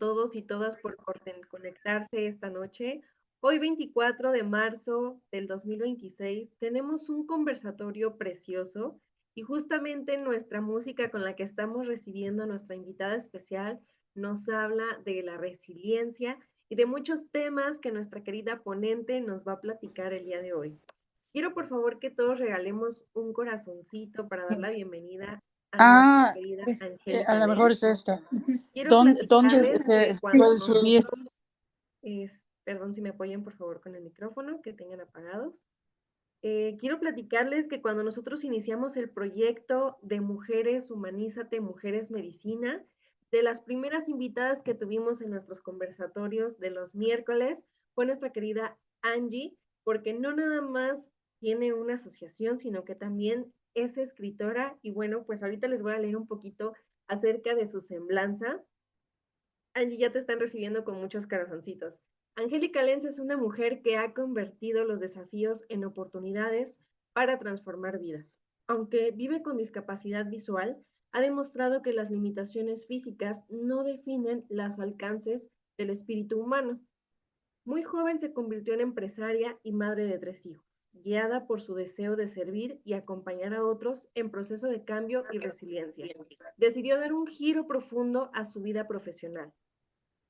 todos y todas por conectarse esta noche. Hoy, 24 de marzo del 2026, tenemos un conversatorio precioso y justamente nuestra música con la que estamos recibiendo a nuestra invitada especial nos habla de la resiliencia y de muchos temas que nuestra querida ponente nos va a platicar el día de hoy. Quiero por favor que todos regalemos un corazoncito para dar la bienvenida a nuestra querida A Angélica lo mejor Lenz. es esta. Quiero ¿Dónde platicarles que se cuando puede subir? nosotros, perdón si me apoyen por favor con el micrófono, que tengan apagados. Quiero platicarles que cuando nosotros iniciamos el proyecto de Mujeres Humanízate, Mujeres Medicina, de las primeras invitadas que tuvimos en nuestros conversatorios de los miércoles fue nuestra querida Angie, porque no nada más tiene una asociación, sino que también es escritora y bueno, pues ahorita les voy a leer un poquito acerca de su semblanza. Angie, ya te están recibiendo con muchos corazoncitos. Angélica Lenz es una mujer que ha convertido los desafíos en oportunidades para transformar vidas. Aunque vive con discapacidad visual, ha demostrado que las limitaciones físicas no definen los alcances del espíritu humano. Muy joven se convirtió en empresaria y madre de 3 hijos, guiada por su deseo de servir y acompañar a otros en proceso de cambio y resiliencia. Decidió dar un giro profundo a su vida profesional.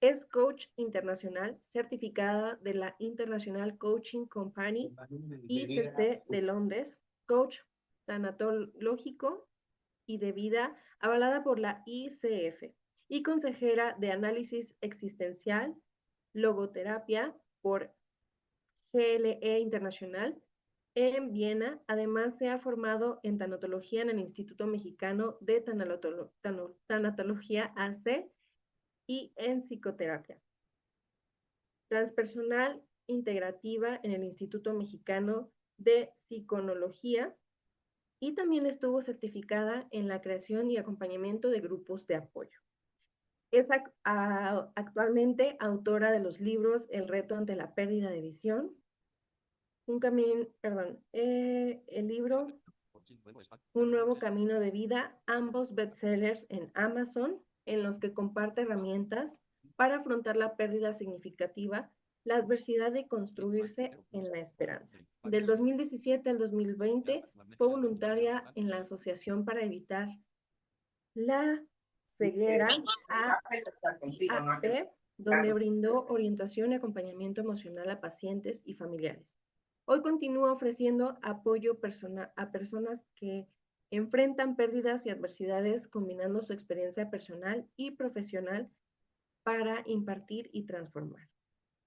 Es coach internacional, certificada de la International Coaching Company, ICC de Londres, coach tanatológico y de vida, avalada por la ICF, y consejera de análisis existencial, logoterapia por GLE Internacional en Viena. Además, se ha formado en tanatología en el Instituto Mexicano de Tanatología AC y en psicoterapia transpersonal integrativa en el Instituto Mexicano de Psiconología y también estuvo certificada en la creación y acompañamiento de grupos de apoyo. Es actualmente autora de los libros El reto ante la pérdida de visión, el libro Un nuevo camino de vida, ambos bestsellers en Amazon, en los que comparte herramientas para afrontar la pérdida significativa, la adversidad de construirse en la esperanza. Del 2017 al 2020 fue voluntaria en la Asociación para Evitar la Ceguera, AAP, donde brindó orientación y acompañamiento emocional a pacientes y familiares. Hoy continúa ofreciendo apoyo a personas que enfrentan pérdidas y adversidades combinando su experiencia personal y profesional para impartir y transformar.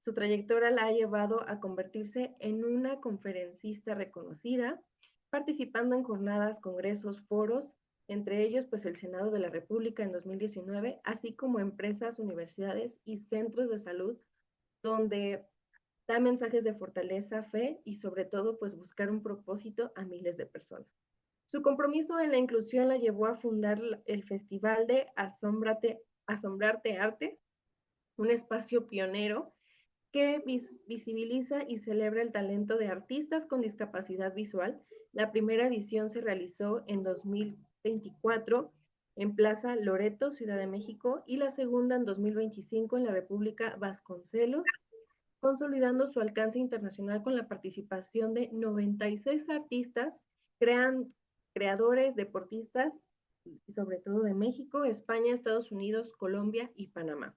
Su trayectoria la ha llevado a convertirse en una conferencista reconocida, participando en jornadas, congresos, foros, entre ellos pues el Senado de la República en 2019, así como empresas, universidades y centros de salud, donde da mensajes de fortaleza, fe y sobre todo pues buscar un propósito a miles de personas. Su compromiso en la inclusión la llevó a fundar el Festival de Asombrarte Arte, un espacio pionero que visibiliza y celebra el talento de artistas con discapacidad visual. La primera edición se realizó en 2024 en Plaza Loreto, Ciudad de México, y la segunda en 2025 en la República Vasconcelos, consolidando su alcance internacional con la participación de 96 artistas, creadores, deportistas, y sobre todo de México, España, Estados Unidos, Colombia y Panamá,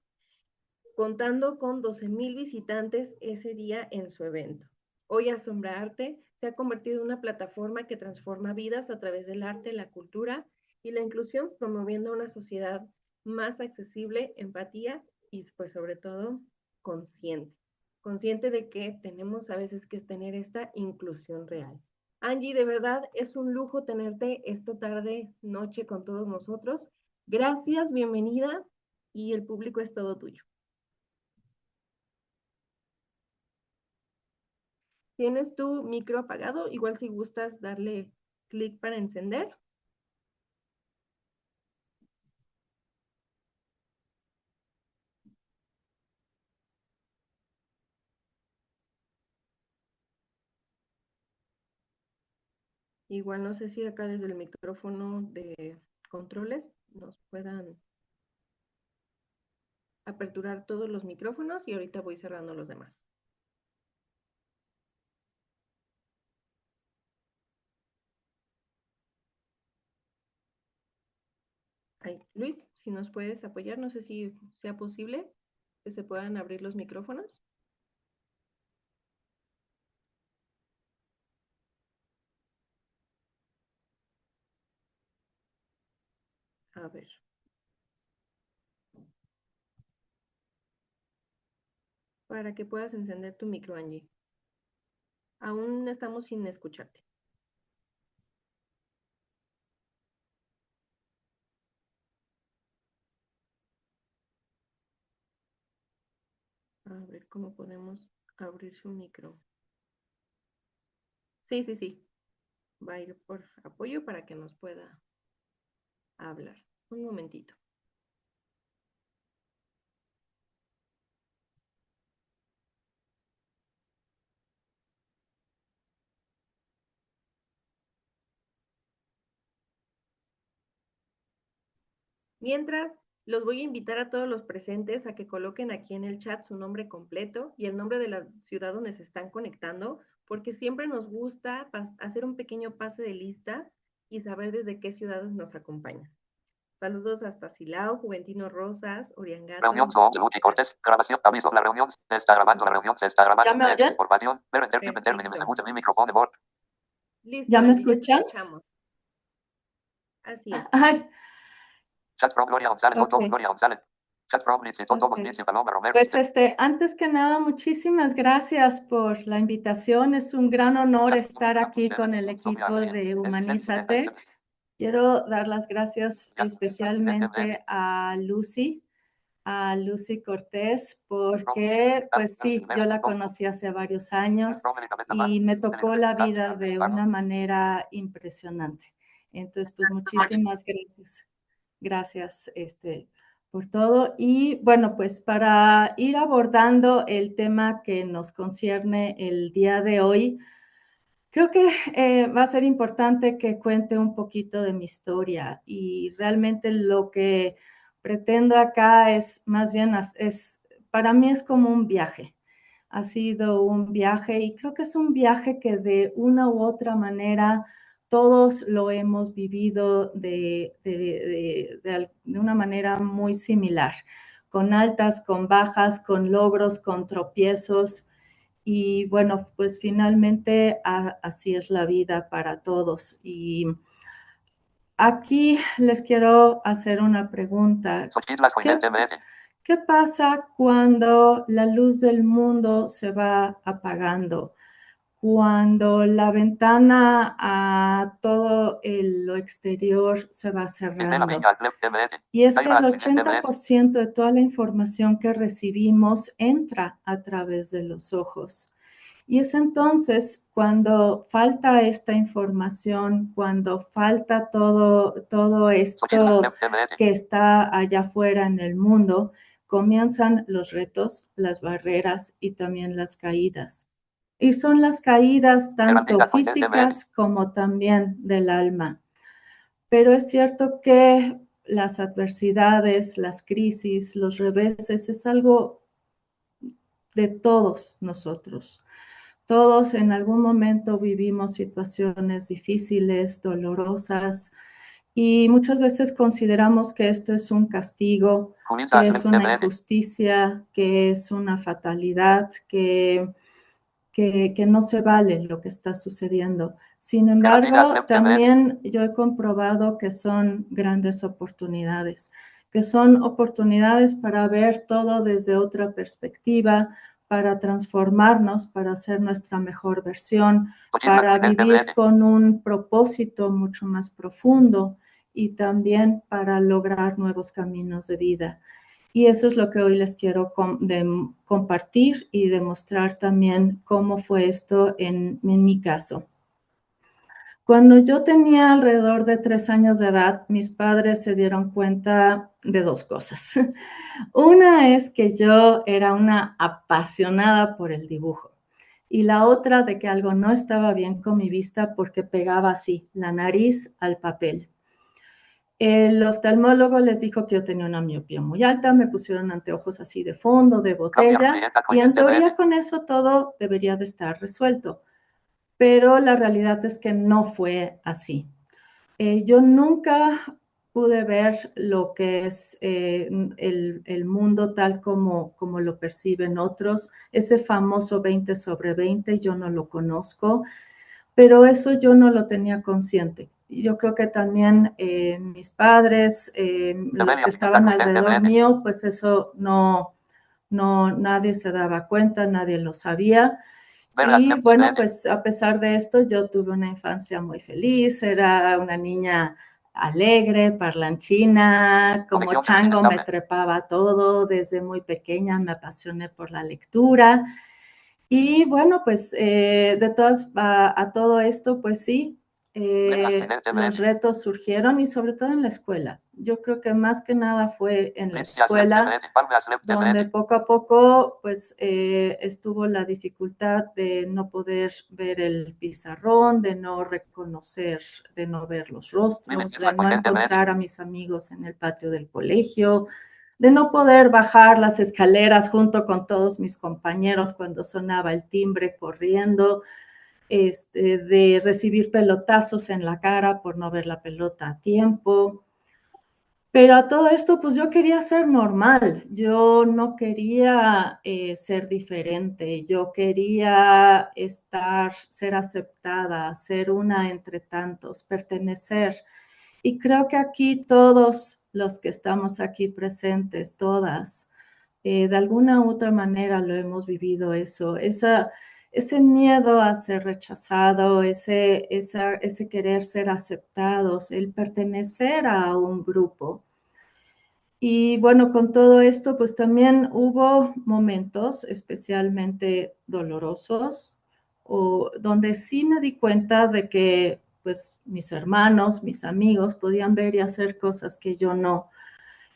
contando con 12,000 visitantes ese día en su evento. Hoy Asombra Arte se ha convertido en una plataforma que transforma vidas a través del arte, la cultura y la inclusión, promoviendo una sociedad más accesible, empatía y pues sobre todo consciente de que tenemos a veces que tener esta inclusión real. Angie, de verdad es un lujo tenerte esta tarde, noche con todos nosotros. Gracias, bienvenida y el público es todo tuyo. ¿Tienes tu micro apagado? Igual si gustas darle clic para encender. Igual no sé si acá desde el micrófono de controles nos puedan aperturar todos los micrófonos y ahorita voy cerrando los demás. Ay, Luis, si nos puedes apoyar, no sé si sea posible que se puedan abrir los micrófonos. A ver. Para que puedas encender tu micro, Angie. Aún estamos sin escucharte. A ver cómo podemos abrir su micro. Sí, sí, sí. Va a ir por apoyo para que nos pueda hablar. Un momentito. Mientras, los voy a invitar a todos los presentes a que coloquen aquí en el chat su nombre completo y el nombre de la ciudad donde se están conectando, porque siempre nos gusta hacer un pequeño pase de lista y saber desde qué ciudades nos acompañan. Saludos hasta Silao, Juventino Rosas, Oriangata. Reunión Zoom de Luchi Cortés. Grabación. Aviso. La reunión se está grabando. La reunión se está grabando. ¿Ya me oyen? Información. Mi micrófono. Listo, ¿Ya me Angie, escuchan? escuchamos. Así es. Ay, Chat from Gloria González. ok. Gloria González. Chat from Ok. Paloma Romero. Pues antes que nada, muchísimas gracias por la invitación. Es un gran honor estar aquí con el equipo de Humanízate. Quiero dar las gracias especialmente a Lucy Cortés, porque pues sí, yo la conocí hace varios años y me tocó la vida de una manera impresionante. Entonces, pues muchísimas gracias. Gracias, por todo. Y bueno, pues para ir abordando el tema que nos concierne el día de hoy, creo que va a ser importante que cuente un poquito de mi historia y realmente lo que pretendo acá es más bien, para mí es como un viaje. Ha sido un viaje y creo que es un viaje que de una u otra manera todos lo hemos vivido de una manera muy similar, con altas, con bajas, con logros, con tropiezos. Y bueno, pues finalmente así es la vida para todos. Y aquí les quiero hacer una pregunta. ¿Qué pasa cuando la luz del mundo se va apagando? Cuando la ventana a todo lo exterior se va cerrando. Y es que el 80% de toda la información que recibimos entra a través de los ojos. Y es entonces cuando falta esta información, cuando falta todo esto que está allá afuera en el mundo, comienzan los retos, las barreras y también las caídas. Y son las caídas tanto físicas como también del alma. Pero es cierto que las adversidades, las crisis, los reveses es algo de todos nosotros. Todos en algún momento vivimos situaciones difíciles, dolorosas, y muchas veces consideramos que esto es un castigo, que es una injusticia, que es una fatalidad, que no se vale lo que está sucediendo. Sin embargo, también yo he comprobado que son grandes oportunidades, que son oportunidades para ver todo desde otra perspectiva, para transformarnos, para ser nuestra mejor versión, para vivir con un propósito mucho más profundo y también para lograr nuevos caminos de vida. Y eso es lo que hoy les quiero compartir y demostrar también cómo fue esto en mi caso. Cuando yo tenía alrededor de 3 años de edad, mis padres se dieron cuenta de 2 cosas. Una es que yo era una apasionada por el dibujo y la otra de que algo no estaba bien con mi vista porque pegaba así la nariz al papel. El oftalmólogo les dijo que yo tenía una miopía muy alta, me pusieron anteojos así de fondo, de botella, y en teoría con eso todo debería de estar resuelto. Pero la realidad es que no fue así. Yo nunca pude ver lo que es el mundo tal como lo perciben otros. Ese famoso 20/20, yo no lo conozco, pero eso yo no lo tenía consciente. Yo creo que también mis padres, los que estaban alrededor mío, pues eso nadie se daba cuenta, nadie lo sabía. Y bueno, pues a pesar de esto, yo tuve una infancia muy feliz, era una niña alegre, parlanchina, como chango me trepaba todo, desde muy pequeña me apasioné por la lectura. Y bueno, pues a todo esto, pues sí, los retos surgieron y sobre todo en la escuela. Yo creo que más que nada fue en la escuela donde poco a poco pues estuvo la dificultad de no poder ver el pizarrón, de no reconocer, de no ver los rostros, de no encontrar a mis amigos en el patio del colegio, de no poder bajar las escaleras junto con todos mis compañeros cuando sonaba el timbre corriendo, de recibir pelotazos en la cara por no ver la pelota a tiempo. Pero a todo esto, pues yo quería ser normal, yo no quería ser diferente, yo quería ser aceptada, ser una entre tantos, pertenecer. Y creo que aquí todos los que estamos aquí presentes, todas, de alguna u otra manera lo hemos vivido eso, ese miedo a ser rechazado, ese querer ser aceptados, el pertenecer a un grupo. Y bueno, con todo esto, pues también hubo momentos especialmente dolorosos, donde sí me di cuenta de que pues mis hermanos, mis amigos podían ver y hacer cosas que yo no.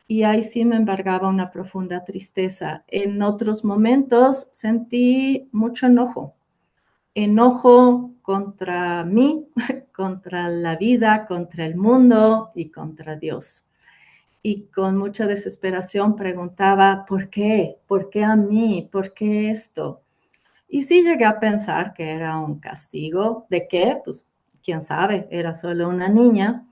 Y ahí sí me embargaba una profunda tristeza. En otros momentos sentí mucho enojo contra mí, contra la vida, contra el mundo y contra Dios. Y con mucha desesperación preguntaba, ¿por qué? ¿Por qué a mí? ¿Por qué esto? Y sí llegué a pensar que era un castigo. ¿De qué? Pues quién sabe, era solo una niña.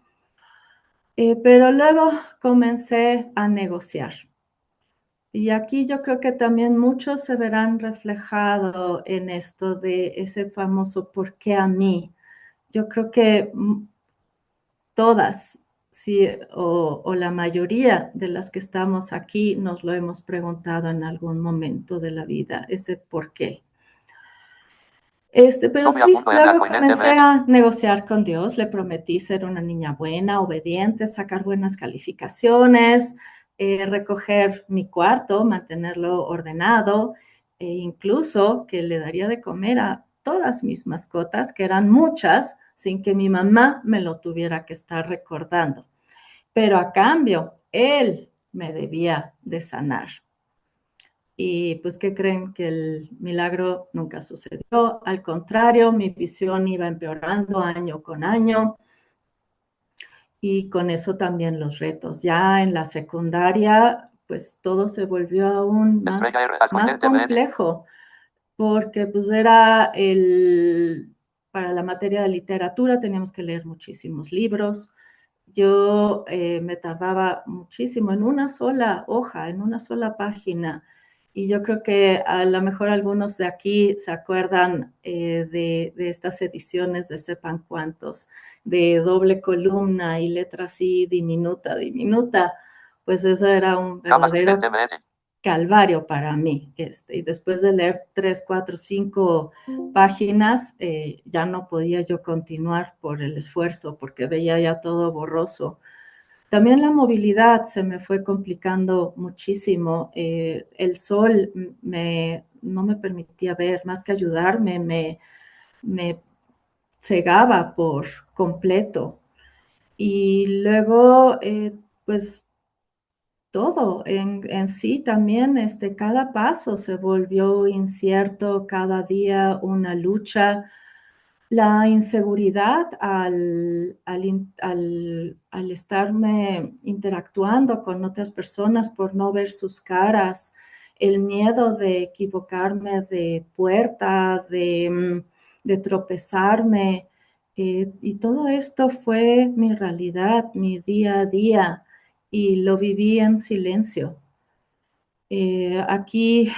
Pero luego comencé a negociar. Y aquí yo creo que también muchos se verán reflejado en esto de ese famoso ¿por qué a mí? Yo creo que todas, sí, o la mayoría de las que estamos aquí nos lo hemos preguntado en algún momento de la vida, ese por qué. Pero sí, luego comencé a negociar con Dios, le prometí ser una niña buena, obediente, sacar buenas calificaciones, recoger mi cuarto, mantenerlo ordenado, e incluso que le daría de comer a todas mis mascotas, que eran muchas, sin que mi mamá me lo tuviera que estar recordando. Pero a cambio, él me debía de sanar. Y pues, ¿qué creen? Que el milagro nunca sucedió. Al contrario, mi visión iba empeorando año con año. Y con eso también los retos. Ya en la secundaria, pues todo se volvió aún más complejo, porque pues para la materia de literatura teníamos que leer muchísimos libros. Yo me tardaba muchísimo en una sola hoja, en una sola página. Y yo creo que a lo mejor algunos de aquí se acuerdan de estas ediciones de sepan cuántos, de doble columna y letra así diminuta, diminuta. Pues eso era un verdadero calvario para mí. Y después de leer 3, 4, 5 páginas, ya no podía yo continuar por el esfuerzo, porque veía ya todo borroso. También la movilidad se me fue complicando muchísimo. El sol no me permitía ver, más que ayudarme, me cegaba por completo. Y luego, pues todo en sí también, cada paso se volvió incierto, cada día una lucha. La inseguridad al estarme interactuando con otras personas por no ver sus caras, el miedo de equivocarme de puerta, de tropezarme, y todo esto fue mi realidad, mi día a día, y lo viví en silencio. Aquí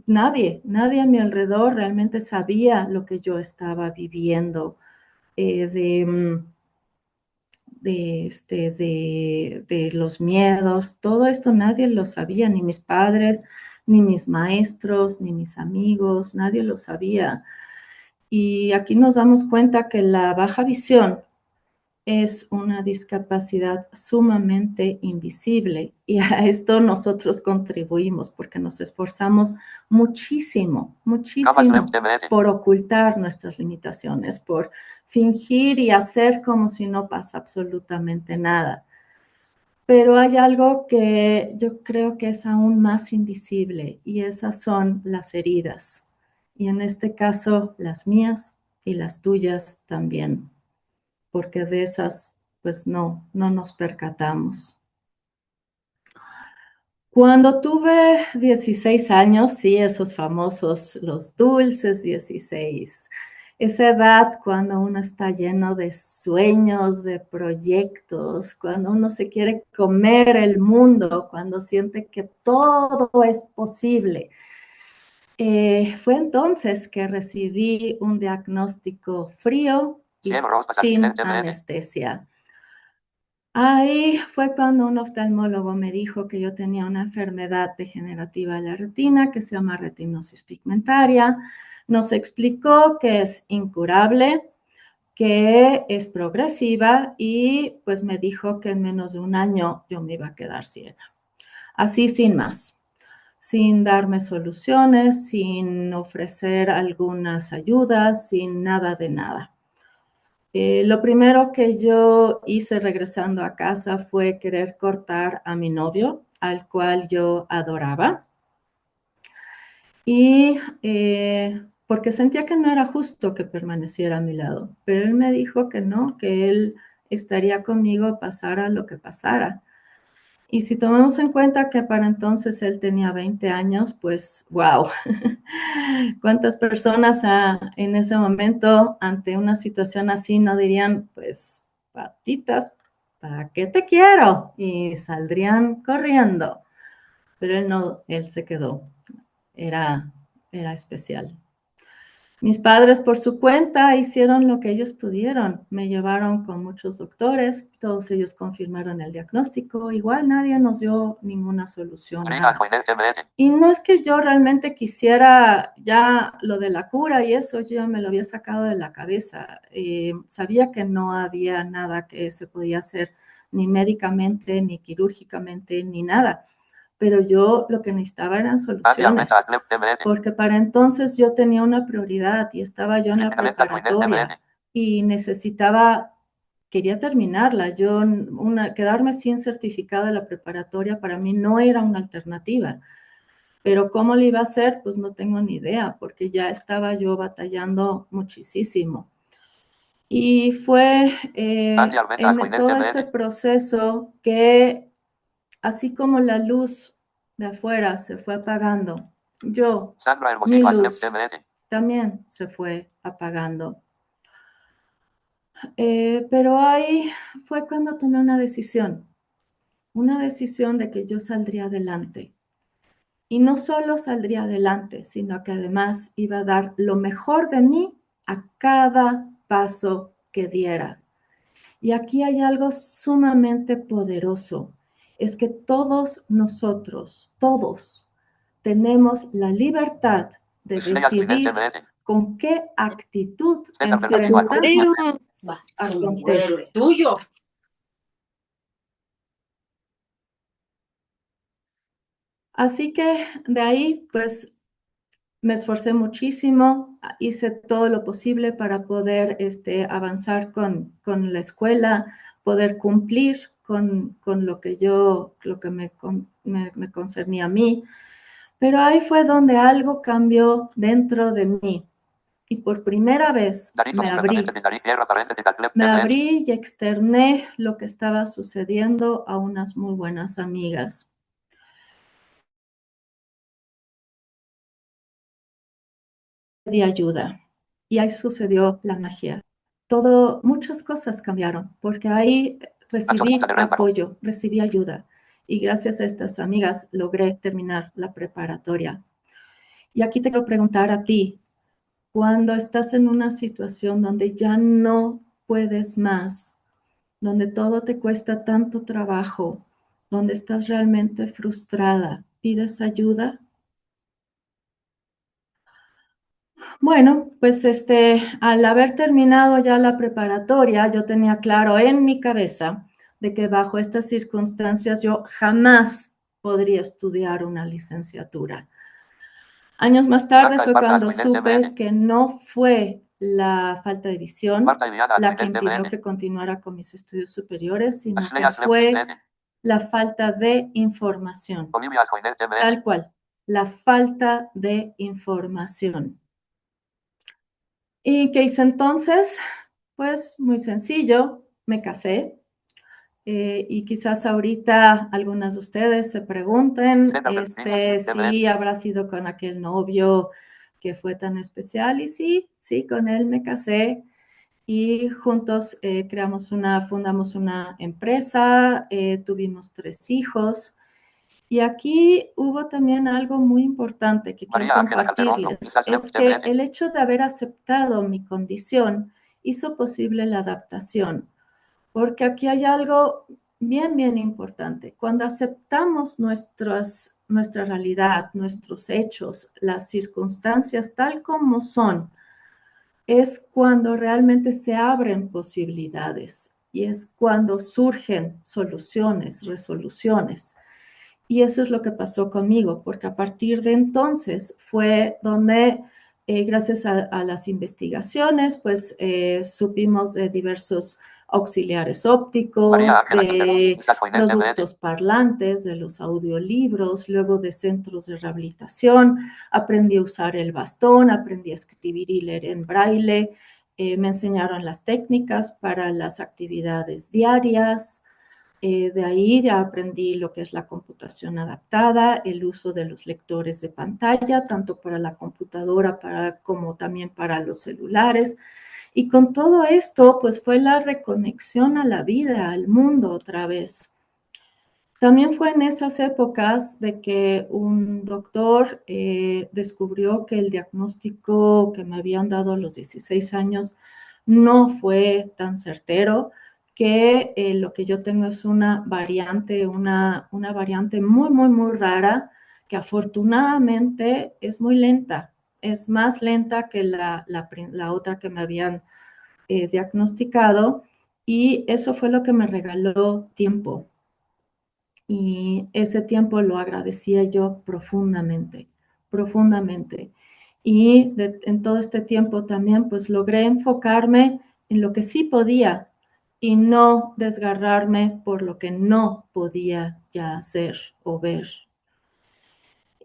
nadie a mi alrededor realmente sabía lo que yo estaba viviendo, de los miedos, todo esto nadie lo sabía, ni mis padres, ni mis maestros, ni mis amigos, nadie lo sabía. Y aquí nos damos cuenta que la baja visión es una discapacidad sumamente invisible y a esto nosotros contribuimos porque nos esforzamos muchísimo, muchísimo por ocultar nuestras limitaciones, por fingir y hacer como si no pasa absolutamente nada. Pero hay algo que yo creo que es aún más invisible y esas son las heridas. Y en este caso, las mías y las tuyas también, porque de esas pues no nos percatamos. Cuando tuve 16 años, sí, esos famosos, los dulces 16, esa edad cuando uno está lleno de sueños, de proyectos, cuando uno se quiere comer el mundo, cuando siente que todo es posible. Fue entonces que recibí un diagnóstico frío y sin anestesia. Ahí fue cuando un oftalmólogo me dijo que yo tenía una enfermedad degenerativa de la retina que se llama retinosis pigmentaria. Nos explicó que es incurable, que es progresiva y pues me dijo que en menos de un año yo me iba a quedar ciega. Así sin más, sin darme soluciones, sin ofrecer algunas ayudas, sin nada de nada. Lo primero que yo hice regresando a casa fue querer cortar a mi novio, al cual yo adoraba. Y porque sentía que no era justo que permaneciera a mi lado. Pero él me dijo que no, que él estaría conmigo pasara lo que pasara. Y si tomamos en cuenta que para entonces él tenía 20 años, pues wow, ¿cuántas personas en ese momento ante una situación así no dirían, pues patitas, ¿para qué te quiero? Y saldrían corriendo. Pero él no, él se quedó, era especial. Mis padres por su cuenta hicieron lo que ellos pudieron. Me llevaron con muchos doctores, todos ellos confirmaron el diagnóstico. Igual nadie nos dio ninguna solución. Y no es que yo realmente quisiera ya lo de la cura y eso, yo ya me lo había sacado de la cabeza. Sabía que no había nada que se podía hacer ni médicamente, ni quirúrgicamente, ni nada. Pero yo lo que necesitaba eran soluciones, porque para entonces yo tenía una prioridad y estaba yo en la preparatoria y quería terminarla. Quedarme sin certificado de la preparatoria para mí no era una alternativa. Pero cómo lo iba a hacer, pues no tengo ni idea, porque ya estaba yo batallando muchísimo. Y fue en todo este proceso que, así como la luz de afuera se fue apagando, mi luz también se fue apagando. Pero ahí fue cuando tomé una decisión de que yo saldría adelante. Y no solo saldría adelante, sino que además iba a dar lo mejor de mí a cada paso que diera. Y aquí hay algo sumamente poderoso, es que todos nosotros, todos, tenemos la libertad de decidir con qué actitud enfrentar acontece. Tuyo. Así que de ahí, pues, me esforcé muchísimo, hice todo lo posible para poder avanzar con la escuela, poder cumplir con lo que me concernía a mí. Pero ahí fue donde algo cambió dentro de mí y por primera vez me abrí y externé lo que estaba sucediendo a unas muy buenas amigas. Pedí ayuda y ahí sucedió la magia. Muchas cosas cambiaron porque ahí recibí apoyo, recibí ayuda y gracias a estas amigas logré terminar la preparatoria. Y aquí te quiero preguntar a ti, cuando estás en una situación donde ya no puedes más, donde todo te cuesta tanto trabajo, donde estás realmente frustrada, ¿pides ayuda? Bueno, pues al haber terminado ya la preparatoria, yo tenía claro en mi cabeza de que bajo estas circunstancias yo jamás podría estudiar una licenciatura. Años más tarde fue cuando supe que no fue la falta de visión la que impidió que continuara con mis estudios superiores, sino que fue la falta de información. Tal cual, la falta de información. ¿Y qué hice entonces? Pues muy sencillo, me casé. Y quizás ahorita algunas de ustedes se pregunten si habrá sido con aquel novio que fue tan especial. Y sí, con él me casé y juntos fundamos una empresa, tuvimos 3 hijos. Y aquí hubo también algo muy importante que quiero compartirles, es que el hecho de haber aceptado mi condición hizo posible la adaptación, porque aquí hay algo bien, bien importante. Cuando aceptamos nuestra realidad, nuestros hechos, las circunstancias tal como son, es cuando realmente se abren posibilidades y es cuando surgen soluciones, resoluciones. Y eso es lo que pasó conmigo, porque a partir de entonces fue donde, gracias a las investigaciones, pues supimos de diversos auxiliares ópticos, de productos parlantes, de los audiolibros, luego de centros de rehabilitación. Aprendí a usar el bastón, aprendí a escribir y leer en braille. Me enseñaron las técnicas para las actividades diarias. De ahí ya aprendí lo que es la computación adaptada, el uso de los lectores de pantalla, tanto para la computadora como también para los celulares. Y con todo esto, pues fue la reconexión a la vida, al mundo otra vez. También fue en esas épocas de que un doctor descubrió que el diagnóstico que me habían dado a los 16 años no fue tan certero, que lo que yo tengo es una variante muy, muy, muy rara, que afortunadamente es muy lenta, es más lenta que la otra que me habían diagnosticado, y eso fue lo que me regaló tiempo. Y ese tiempo lo agradecía yo profundamente, profundamente. Y en todo este tiempo también pues logré enfocarme en lo que sí podía y no desgarrarme por lo que no podía ya hacer o ver.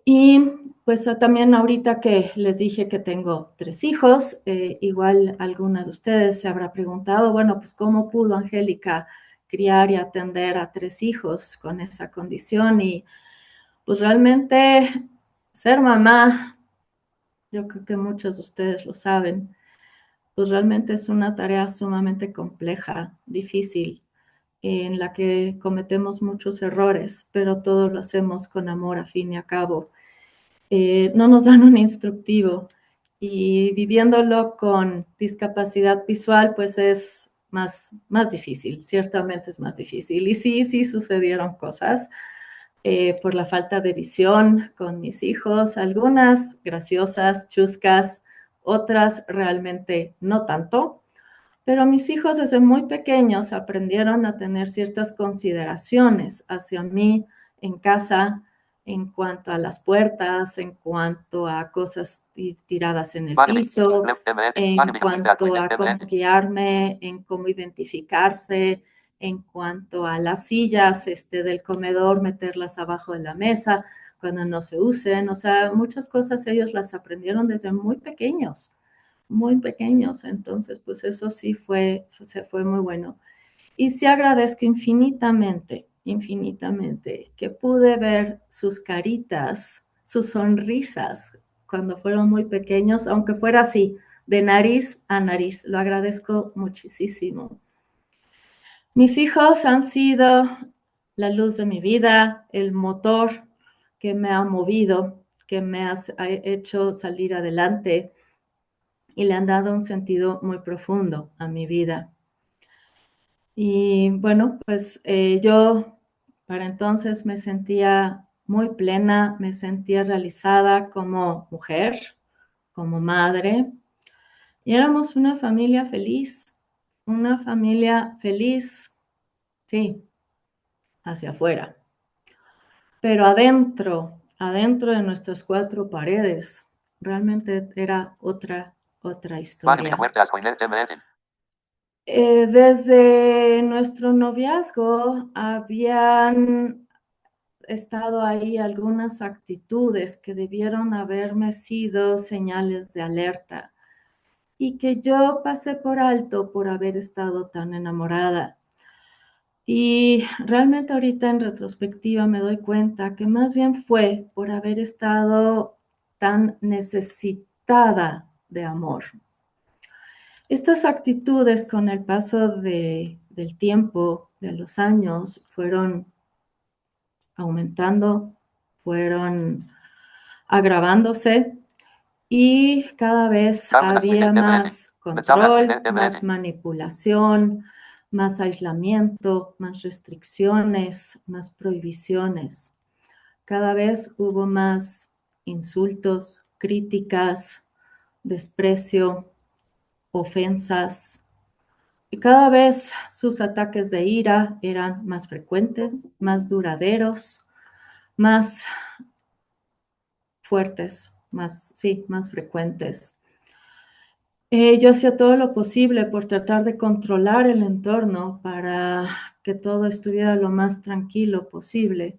Y pues también ahorita que les dije que tengo 3 hijos, igual alguna de ustedes se habrá preguntado, bueno, pues ¿cómo pudo Angélica criar y atender a 3 hijos con esa condición? Y pues realmente ser mamá, yo creo que muchos de ustedes lo saben, pues realmente es una tarea sumamente compleja, difícil, en la que cometemos muchos errores, pero todo lo hacemos con amor a fin y a cabo. No nos dan un instructivo y viviéndolo con discapacidad visual, pues es más difícil, ciertamente es más difícil. Y sí sucedieron cosas por la falta de visión con mis hijos, algunas graciosas, chuscas, otras realmente no tanto. Pero mis hijos desde muy pequeños aprendieron a tener ciertas consideraciones hacia mí en casa, en cuanto a las puertas, en cuanto a cosas tiradas en el piso, en cuanto a cómo guiarme, en cómo identificarse, en cuanto a las sillas del comedor, meterlas abajo de la mesa cuando no se usen. O sea, muchas cosas ellos las aprendieron desde muy pequeños. muy pequeños. Entonces, pues eso sí se fue muy bueno. Y sí agradezco infinitamente, infinitamente que pude ver sus caritas, sus sonrisas cuando fueron muy pequeños, aunque fuera así, de nariz a nariz. Lo agradezco muchísimo. Mis hijos han sido la luz de mi vida, el motor que me ha movido, que me ha hecho salir adelante y le han dado un sentido muy profundo a mi vida. Y bueno, pues yo para entonces me sentía muy plena, me sentía realizada como mujer, como madre. Y éramos una familia feliz, sí, hacia afuera. Pero adentro de nuestras cuatro paredes, realmente era otra historia. Desde nuestro noviazgo habían estado ahí algunas actitudes que debieron haberme sido señales de alerta y que yo pasé por alto por haber estado tan enamorada. Y realmente ahorita en retrospectiva me doy cuenta que más bien fue por haber estado tan necesitada de amor. Estas actitudes con el paso del tiempo, de los años, fueron aumentando, fueron agravándose y cada vez había más control, más manipulación, más aislamiento, más restricciones, más prohibiciones. Cada vez hubo más insultos, críticas, desprecio, ofensas. Y cada vez sus ataques de ira eran más frecuentes, más duraderos, más fuertes, más frecuentes. Yo hacía todo lo posible por tratar de controlar el entorno para que todo estuviera lo más tranquilo posible.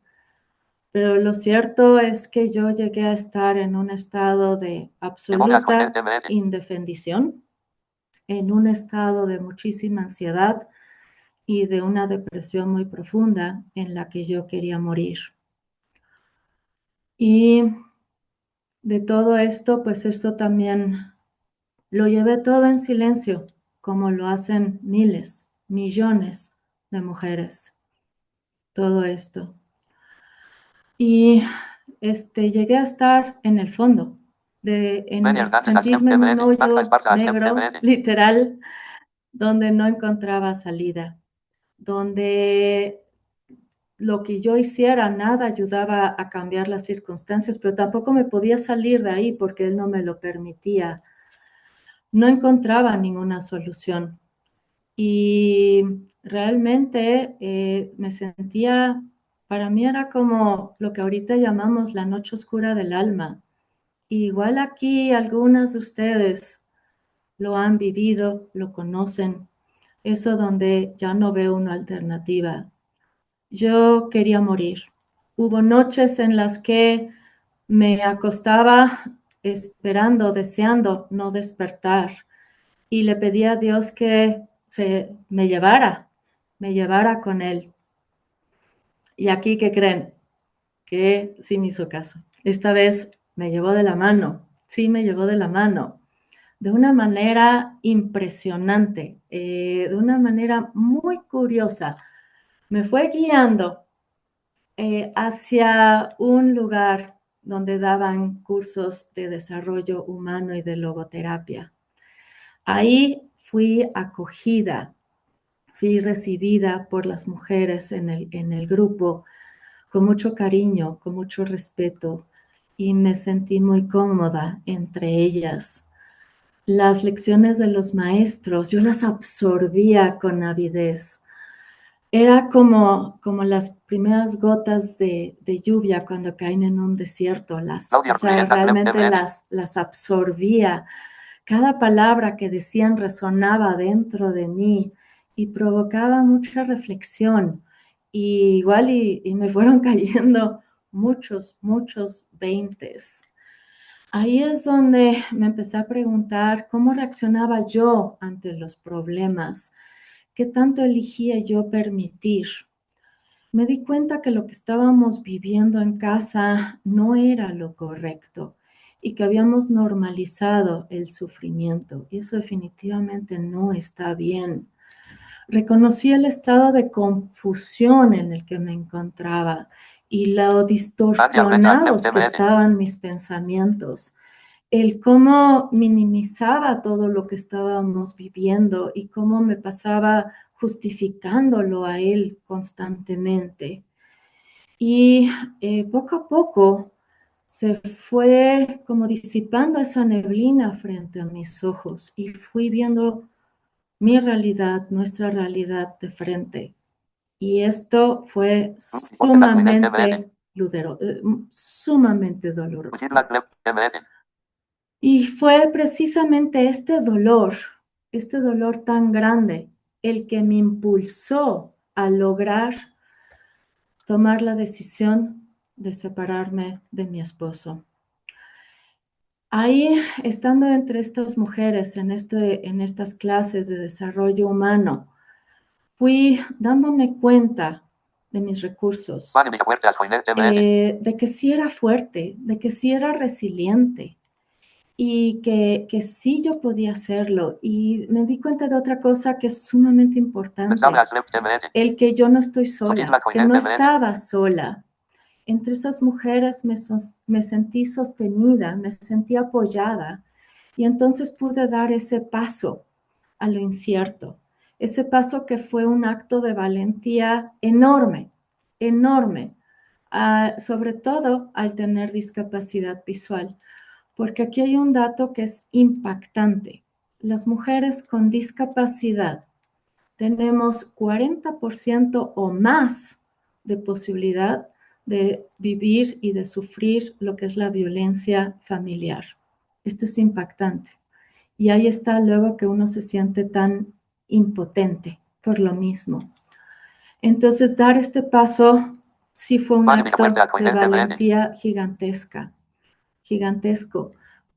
Pero lo cierto es que yo llegué a estar en un estado de absoluta indefensión, en un estado de muchísima ansiedad y de una depresión muy profunda en la que yo quería morir. Y de todo esto, pues esto también lo llevé todo en silencio, como lo hacen miles, millones de mujeres. Todo esto. Y llegué a estar en el fondo, sentirme en un hoyo negro, literal, donde no encontraba salida, donde lo que yo hiciera, nada ayudaba a cambiar las circunstancias, pero tampoco me podía salir de ahí porque él no me lo permitía. No encontraba ninguna solución y realmente me sentía, para mí era como lo que ahorita llamamos la noche oscura del alma. Igual aquí algunas de ustedes lo han vivido, lo conocen, eso donde ya no veo una alternativa. Yo quería morir. Hubo noches en las que me acostaba esperando, deseando no despertar y le pedí a Dios que me llevara con él. Y aquí, ¿qué creen? Que sí me hizo caso. Esta vez me llevó de la mano, sí me llevó de la mano, de una manera impresionante, de una manera muy curiosa. Me fue guiando hacia un lugar donde daban cursos de desarrollo humano y de logoterapia. Ahí fui acogida, fui recibida por las mujeres en el grupo con mucho cariño, con mucho respeto y me sentí muy cómoda entre ellas. Las lecciones de los maestros, yo las absorbía con avidez. Era como las primeras gotas de lluvia cuando caen en un desierto. Realmente las absorbía. Cada palabra que decían resonaba dentro de mí y provocaba mucha reflexión. Y me fueron cayendo muchos veintes. Ahí es donde me empecé a preguntar cómo reaccionaba yo ante los problemas, qué tanto elegía yo permitir. Me di cuenta que lo que estábamos viviendo en casa no era lo correcto y que habíamos normalizado el sufrimiento y eso definitivamente no está bien. Reconocí el estado de confusión en el que me encontraba y lo distorsionados que estaban mis pensamientos, el cómo minimizaba todo lo que estábamos viviendo y cómo me pasaba justificándolo a él constantemente. Y poco a poco se fue como disipando esa neblina frente a mis ojos y fui viendo mi realidad, nuestra realidad de frente. Y esto fue sumamente doloroso. Y fue precisamente este dolor tan grande, el que me impulsó a lograr tomar la decisión de separarme de mi esposo. Ahí, estando entre estas mujeres en estas clases de desarrollo humano, fui dándome cuenta de mis recursos, de que sí era fuerte, de que sí era resiliente y que sí yo podía hacerlo. Y me di cuenta de otra cosa que es sumamente importante, el que yo no estoy sola, que no estaba sola. Entre esas mujeres me sentí sostenida, me sentí apoyada y entonces pude dar ese paso a lo incierto, ese paso que fue un acto de valentía enorme, enorme, sobre todo al tener discapacidad visual, porque aquí hay un dato que es impactante. Las mujeres con discapacidad tenemos 40% o más de posibilidad de vivir y de sufrir lo que es la violencia familiar. Esto es impactante. Y ahí está luego que uno se siente tan impotente por lo mismo. Entonces, dar este paso sí fue un acto de valentía gigantesco.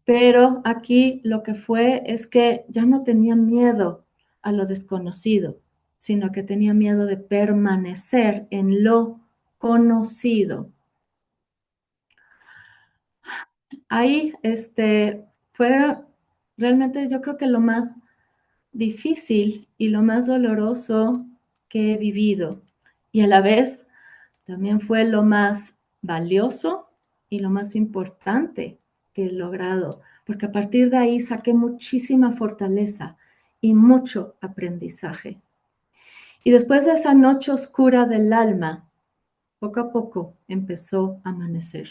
Pero aquí lo que fue es que ya no tenía miedo a lo desconocido, sino que tenía miedo de permanecer en lo conocido. Ahí fue realmente yo creo que lo más difícil y lo más doloroso que he vivido. Y a la vez también fue lo más valioso y lo más importante que he logrado, porque a partir de ahí saqué muchísima fortaleza y mucho aprendizaje. Y después de esa noche oscura del alma, poco a poco empezó a amanecer.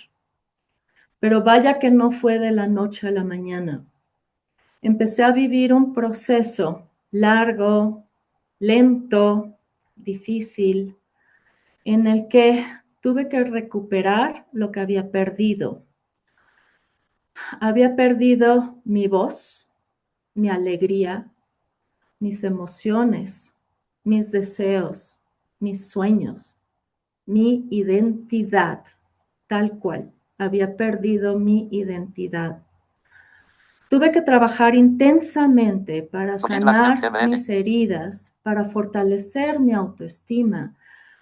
Pero vaya que no fue de la noche a la mañana. Empecé a vivir un proceso largo, lento, difícil, en el que tuve que recuperar lo que había perdido. Había perdido mi voz, mi alegría, mis emociones, mis deseos, mis sueños, mi identidad, tal cual. Había perdido mi identidad. Tuve que trabajar intensamente para sanar mis heridas, para fortalecer mi autoestima,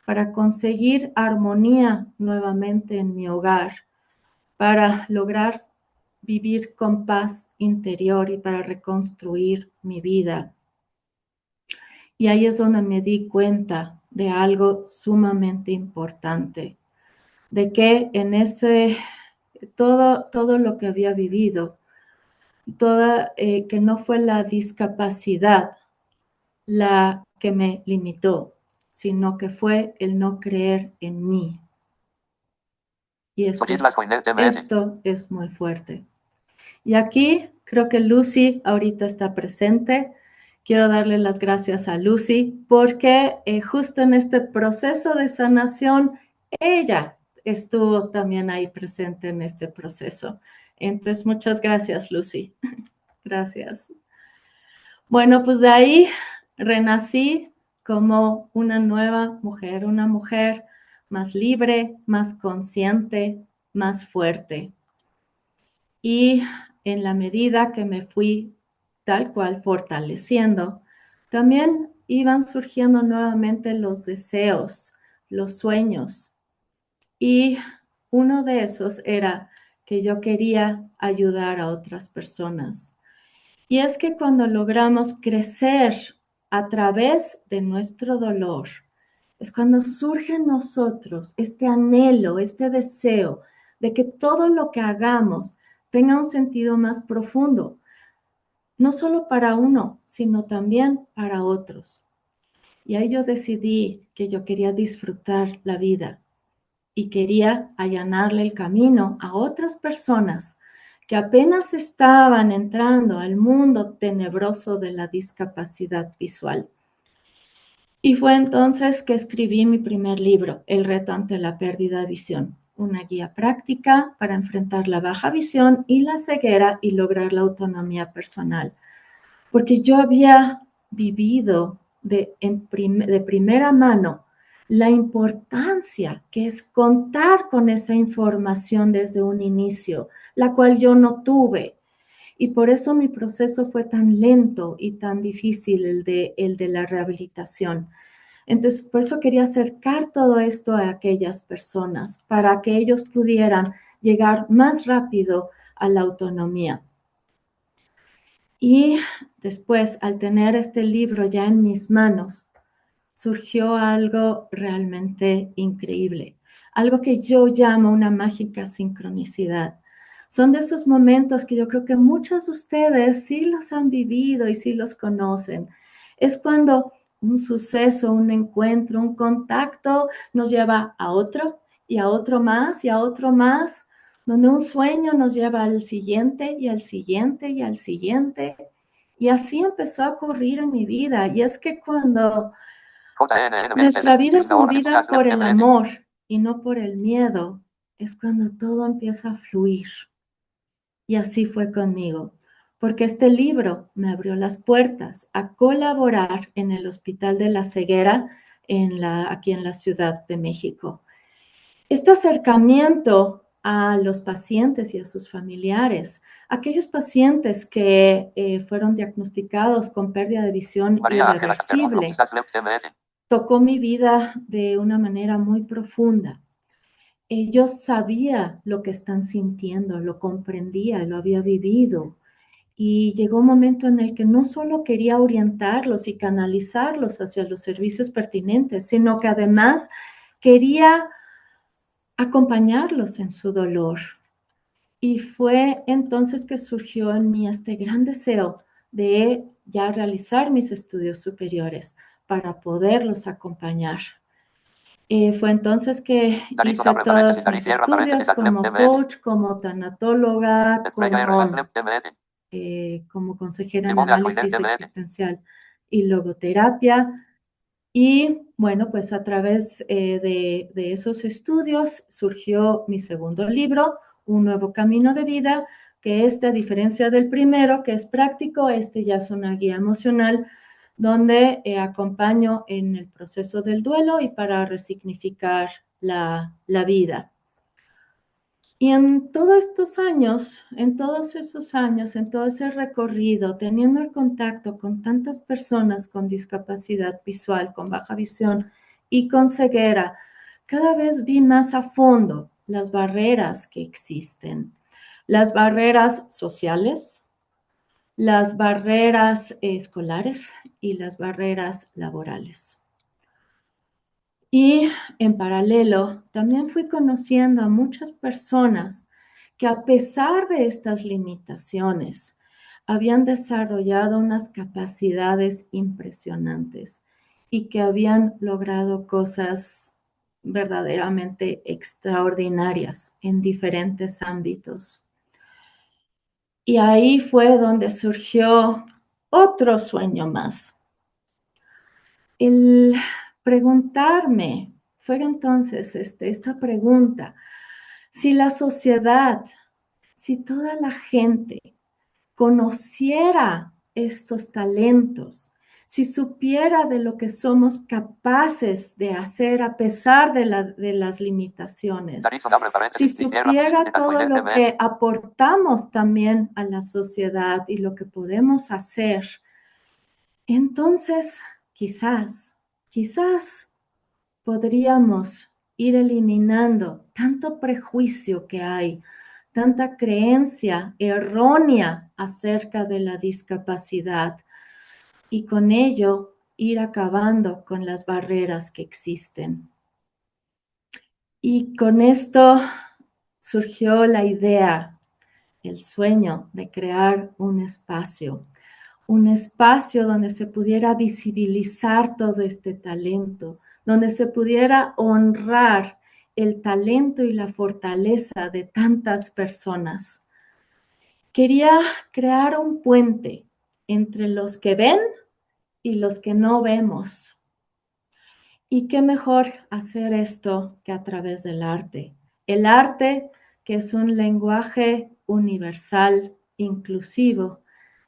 para conseguir armonía nuevamente en mi hogar, para lograr vivir con paz interior y para reconstruir mi vida. Y ahí es donde me di cuenta de algo sumamente importante, de que en todo lo que había vivido, que no fue la discapacidad la que me limitó, sino que fue el no creer en mí. Y esto es muy fuerte. Y aquí creo que Lucy ahorita está presente. Quiero darle las gracias a Lucy porque justo en este proceso de sanación, ella estuvo también ahí presente en este proceso. Entonces, muchas gracias, Lucy. Gracias. Bueno, pues de ahí renací como una nueva mujer, una mujer más libre, más consciente, más fuerte. Y en la medida que me fui tal cual fortaleciendo, también iban surgiendo nuevamente los deseos, los sueños. Y uno de esos era que yo quería ayudar a otras personas. Y es que cuando logramos crecer a través de nuestro dolor, es cuando surge en nosotros este anhelo, este deseo de que todo lo que hagamos tenga un sentido más profundo, no solo para uno, sino también para otros. Y ahí yo decidí que yo quería disfrutar la vida y quería allanarle el camino a otras personas que apenas estaban entrando al mundo tenebroso de la discapacidad visual. Y fue entonces que escribí mi primer libro, El reto ante la pérdida de visión, una guía práctica para enfrentar la baja visión y la ceguera y lograr la autonomía personal. Porque yo había vivido de primera mano la importancia que es contar con esa información desde un inicio, la cual yo no tuve. Y por eso mi proceso fue tan lento y tan difícil, el de la rehabilitación. Entonces, por eso quería acercar todo esto a aquellas personas, para que ellos pudieran llegar más rápido a la autonomía. Y después, al tener este libro ya en mis manos, surgió algo realmente increíble, algo que yo llamo una mágica sincronicidad. Son de esos momentos que yo creo que muchos de ustedes sí los han vivido y sí los conocen. Es cuando un suceso, un encuentro, un contacto nos lleva a otro y a otro más y a otro más, donde un sueño nos lleva al siguiente y al siguiente y al siguiente. Y así empezó a ocurrir en mi vida. Y es que cuando nuestra vida es movida por el amor y no por el miedo, es cuando todo empieza a fluir. Y así fue conmigo, porque este libro me abrió las puertas a colaborar en el Hospital de la Ceguera aquí en la Ciudad de México. Este acercamiento a los pacientes y a sus familiares, aquellos pacientes que fueron diagnosticados con pérdida de visión irreversible, tocó mi vida de una manera muy profunda. Yo sabía lo que están sintiendo, lo comprendía, lo había vivido. Y llegó un momento en el que no solo quería orientarlos y canalizarlos hacia los servicios pertinentes, sino que además quería acompañarlos en su dolor. Y fue entonces que surgió en mí este gran deseo de ya realizar mis estudios superiores para poderlos acompañar. Fue entonces que hice todos mis estudios como coach, como tanatóloga, como consejera en análisis existencial y logoterapia. Y bueno, pues a través de esos estudios surgió mi segundo libro, Un nuevo camino de vida, que a diferencia del primero, que es práctico, este ya es una guía emocional donde acompaño en el proceso del duelo y para resignificar la vida. Y en todos estos años, en todos esos años, en todo ese recorrido, teniendo el contacto con tantas personas con discapacidad visual, con baja visión y con ceguera, cada vez vi más a fondo las barreras que existen, las barreras sociales, las barreras escolares y las barreras laborales. Y en paralelo, también fui conociendo a muchas personas que a pesar de estas limitaciones, habían desarrollado unas capacidades impresionantes y que habían logrado cosas verdaderamente extraordinarias en diferentes ámbitos. Y ahí fue donde surgió otro sueño más. El preguntarme, fue entonces esta pregunta, si la sociedad, si toda la gente conociera estos talentos, si supiera de lo que somos capaces de hacer a pesar de las limitaciones, si supiera todo lo que aportamos también a la sociedad y lo que podemos hacer, entonces quizás podríamos ir eliminando tanto prejuicio que hay, tanta creencia errónea acerca de la discapacidad y con ello ir acabando con las barreras que existen. Y con esto surgió la idea, el sueño de crear un espacio donde se pudiera visibilizar todo este talento, donde se pudiera honrar el talento y la fortaleza de tantas personas. Quería crear un puente entre los que ven y los que no vemos. ¿Y qué mejor hacer esto que a través del arte? El arte, que es un lenguaje universal, inclusivo,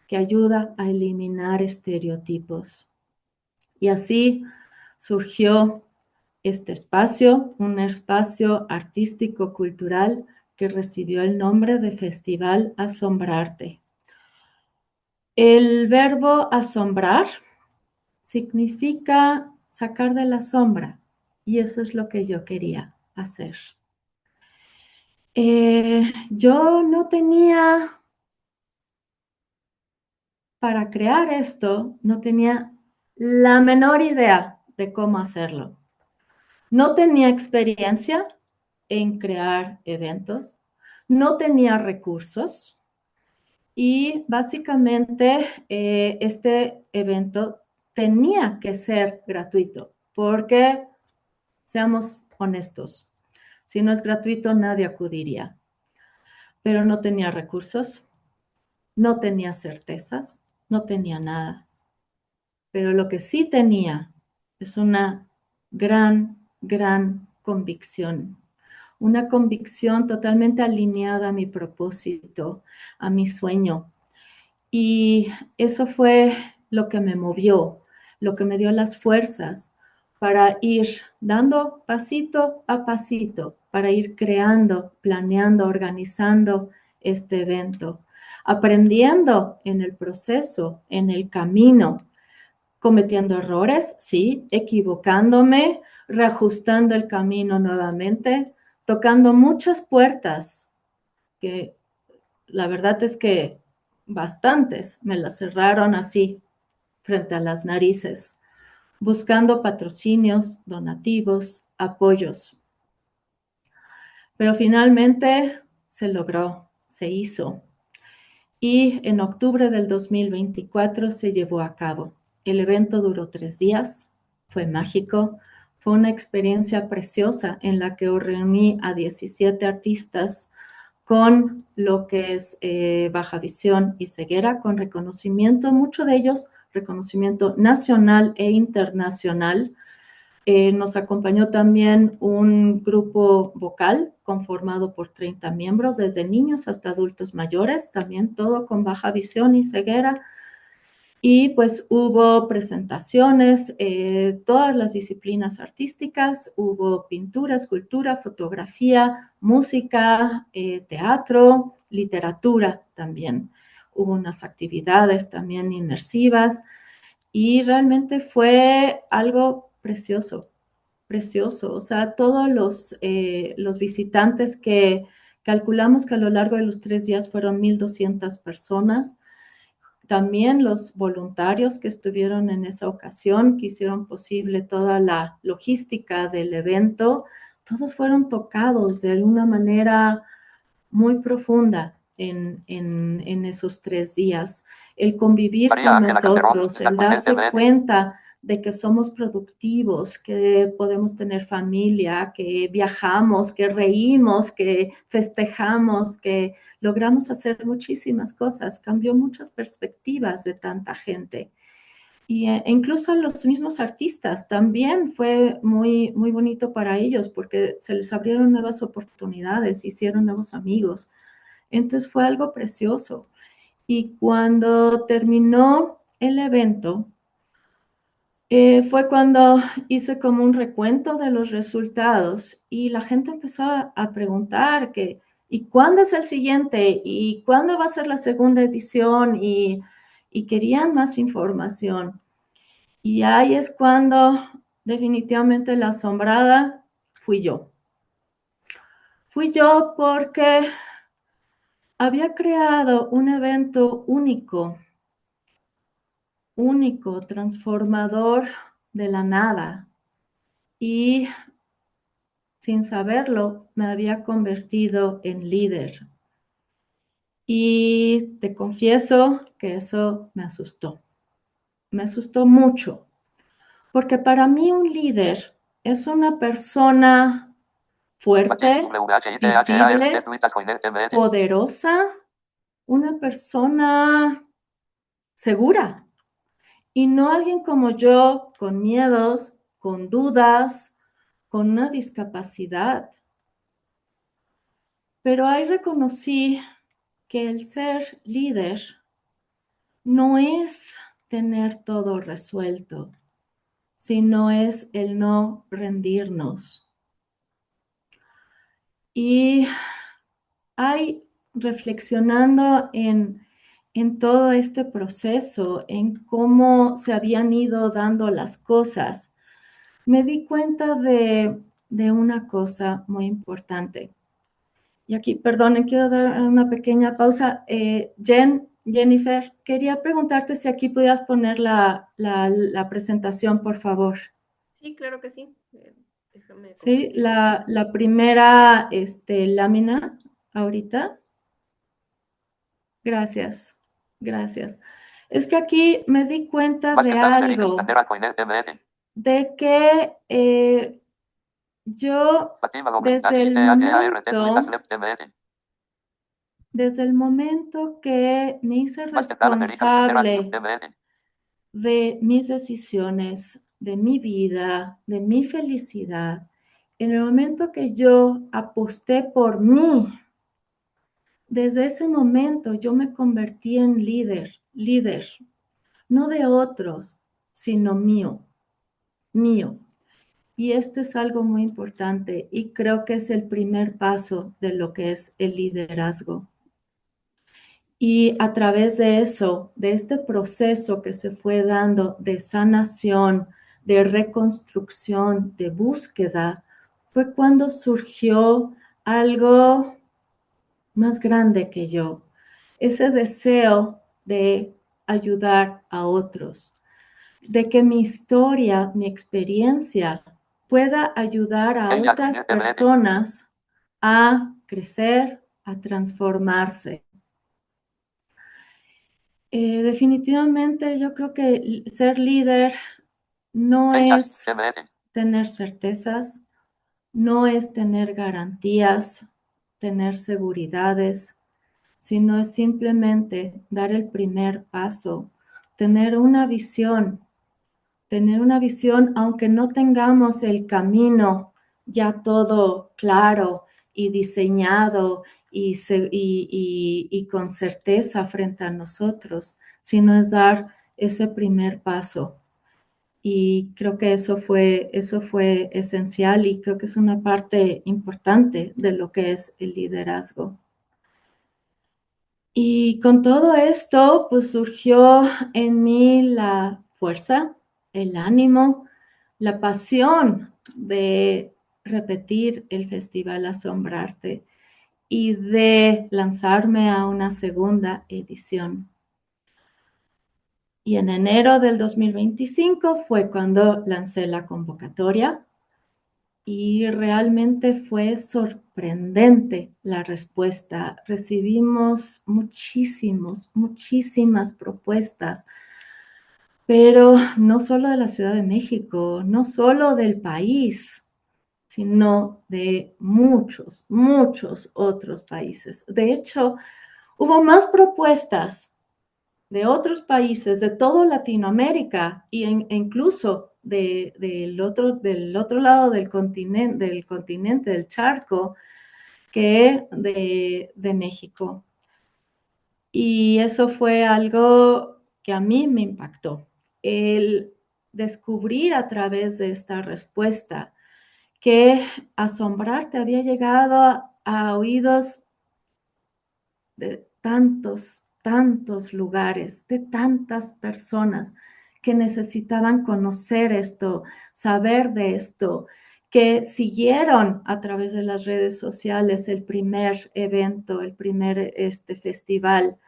que ayuda a eliminar estereotipos. Y así surgió este espacio, un espacio artístico-cultural que recibió el nombre de Festival Asombrarte. El verbo asombrar significa sacar de la sombra y eso es lo que yo quería hacer. Yo no tenía, para crear esto, no tenía la menor idea de cómo hacerlo. No tenía experiencia en crear eventos, no tenía recursos y básicamente este evento tenía que ser gratuito porque, seamos honestos, si no es gratuito nadie acudiría. Pero no tenía recursos, no tenía certezas, no tenía nada. Pero lo que sí tenía es una gran convicción. Una convicción totalmente alineada a mi propósito, a mi sueño. Y eso fue lo que me movió, lo que me dio las fuerzas para ir dando pasito a pasito, para ir creando, planeando, organizando este evento, aprendiendo en el proceso, en el camino, cometiendo errores, sí, equivocándome, reajustando el camino nuevamente, tocando muchas puertas, que la verdad es que bastantes me las cerraron así, frente a las narices, buscando patrocinios, donativos, apoyos. Pero finalmente se logró, se hizo. Y en octubre del 2024 se llevó a cabo. El evento duró 3 días, fue mágico, fue una experiencia preciosa en la que reuní a 17 artistas con lo que es baja visión y ceguera, con reconocimiento, muchos de ellos reconocimiento nacional e internacional. Nos acompañó también un grupo vocal conformado por 30 miembros, desde niños hasta adultos mayores, también todo con baja visión y ceguera. Y pues hubo presentaciones, todas las disciplinas artísticas, hubo pintura, escultura, fotografía, música, teatro, literatura también. Hubo unas actividades también inmersivas y realmente fue algo precioso, precioso. O sea, todos los visitantes que calculamos que a lo largo de los 3 días fueron 1,200 personas. También los voluntarios que estuvieron en esa ocasión, que hicieron posible toda la logística del evento, todos fueron tocados de una manera muy profunda en esos 3 días. El convivir con nosotros, el darse cuenta de que somos productivos, que podemos tener familia, que viajamos, que reímos, que festejamos, que logramos hacer muchísimas cosas, cambió muchas perspectivas de tanta gente. Y incluso a los mismos artistas también fue muy bonito para ellos porque se les abrieron nuevas oportunidades, hicieron nuevos amigos. Entonces fue algo precioso. Y cuando terminó el evento, Fue cuando hice como un recuento de los resultados y la gente empezó a preguntar ¿y cuándo es el siguiente? ¿Y cuándo va a ser la segunda edición? Y querían más información. Y ahí es cuando definitivamente la asombrada fui yo. Fui yo porque había creado un evento único, transformador de la nada. Y sin saberlo, me había convertido en líder. Y te confieso que eso me asustó mucho, porque para mí un líder es una persona fuerte, visible, poderosa, una persona segura, y no alguien como yo con miedos, con dudas, con una discapacidad. Pero ahí reconocí que el ser líder no es tener todo resuelto, sino es el no rendirnos. Y hay reflexionando en todo este proceso, en cómo se habían ido dando las cosas, me di cuenta de una cosa muy importante. Y aquí, perdonen, quiero dar una pequeña pausa. Jennifer, quería preguntarte si aquí pudieras poner la presentación, por favor. Sí, claro que sí. Déjame Sí, compartir. la primera lámina ahorita. Gracias, gracias. Es que aquí me di cuenta de algo, de que yo desde el momento que me hice responsable de mis decisiones, de mi vida, de mi felicidad, en el momento que yo aposté por mí, desde ese momento yo me convertí en líder, no de otros, sino mío. Y esto es algo muy importante y creo que es el primer paso de lo que es el liderazgo. Y a través de eso, de este proceso que se fue dando de sanación, de reconstrucción, de búsqueda, fue cuando surgió algo más grande que yo, ese deseo de ayudar a otros, de que mi historia, mi experiencia pueda ayudar a otras personas a crecer, a transformarse. Definitivamente yo creo que ser líder no es tener certezas, no es tener garantías, tener seguridades, sino es simplemente dar el primer paso, tener una visión aunque no tengamos el camino ya todo claro y diseñado y con certeza frente a nosotros, sino es dar ese primer paso. Y creo que eso fue esencial y creo que es una parte importante de lo que es el liderazgo. Y con todo esto, pues surgió en mí la fuerza, el ánimo, la pasión de repetir el Festival Asombrarte y de lanzarme a una segunda edición. Y en enero del 2025 fue cuando lancé la convocatoria y realmente fue sorprendente la respuesta. Recibimos muchísimas propuestas, pero no solo de la Ciudad de México, no solo del país, sino de muchos otros países. De hecho, hubo más propuestas de otros países, de toda Latinoamérica e incluso del otro lado del continente, del charco, que de México. Y eso fue algo que a mí me impactó. El descubrir a través de esta respuesta que asombrarte había llegado a oídos de tantos, tantos lugares, de tantas personas que necesitaban conocer esto, saber de esto, que siguieron a través de las redes sociales el primer evento, el primer festival.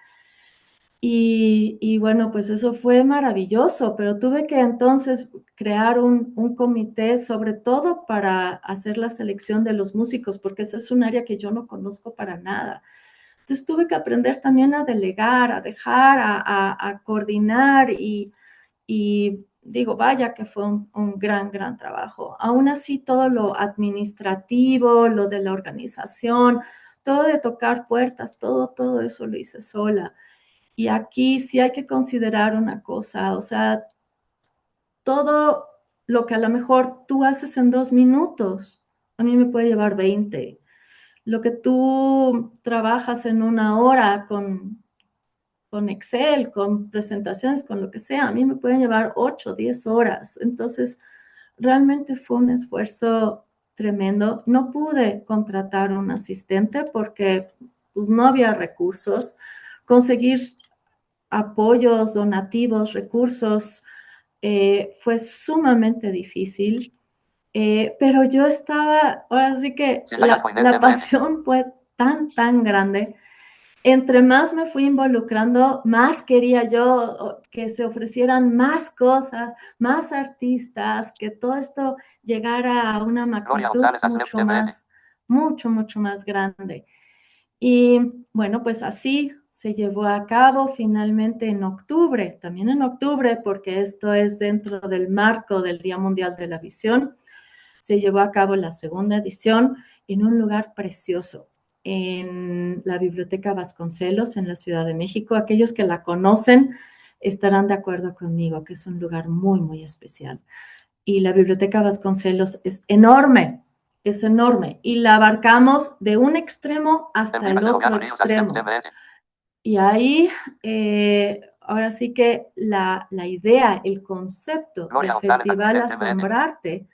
Y bueno, pues eso fue maravilloso, pero tuve que entonces crear un comité, sobre todo para hacer la selección de los músicos, porque eso es un área que yo no conozco para nada. Entonces tuve que aprender también a delegar, a dejar, a coordinar y digo, vaya que fue un gran, gran trabajo. Aún así, todo lo administrativo, lo de la organización, todo de tocar puertas, todo eso lo hice sola. Y aquí sí hay que considerar una cosa, o sea, todo lo que a lo mejor tú haces en 2 minutos, a mí me puede llevar 20. Lo que tú trabajas en 1 hora con Excel, con presentaciones, con lo que sea, a mí me pueden llevar 8, 10 horas. Entonces, realmente fue un esfuerzo tremendo. No pude contratar un asistente porque pues, no había recursos. Conseguir apoyos, donativos, recursos, fue sumamente difícil, pero yo estaba, ahora sí que la pasión fue tan grande. Entre más me fui involucrando, más quería yo que se ofrecieran más cosas, más artistas, que todo esto llegara a una magnitud mucho más grande. Y bueno, pues así se llevó a cabo finalmente en octubre, también en octubre, porque esto es dentro del marco del Día Mundial de la Visión. Se llevó a cabo la segunda edición en un lugar precioso, en la Biblioteca Vasconcelos, en la Ciudad de México. Aquellos que la conocen estarán de acuerdo conmigo, que es un lugar muy especial. Y la Biblioteca Vasconcelos es enorme, y la abarcamos de un extremo hasta el otro extremo. Y ahí, ahora sí que la idea, el concepto del Festival Asombrarte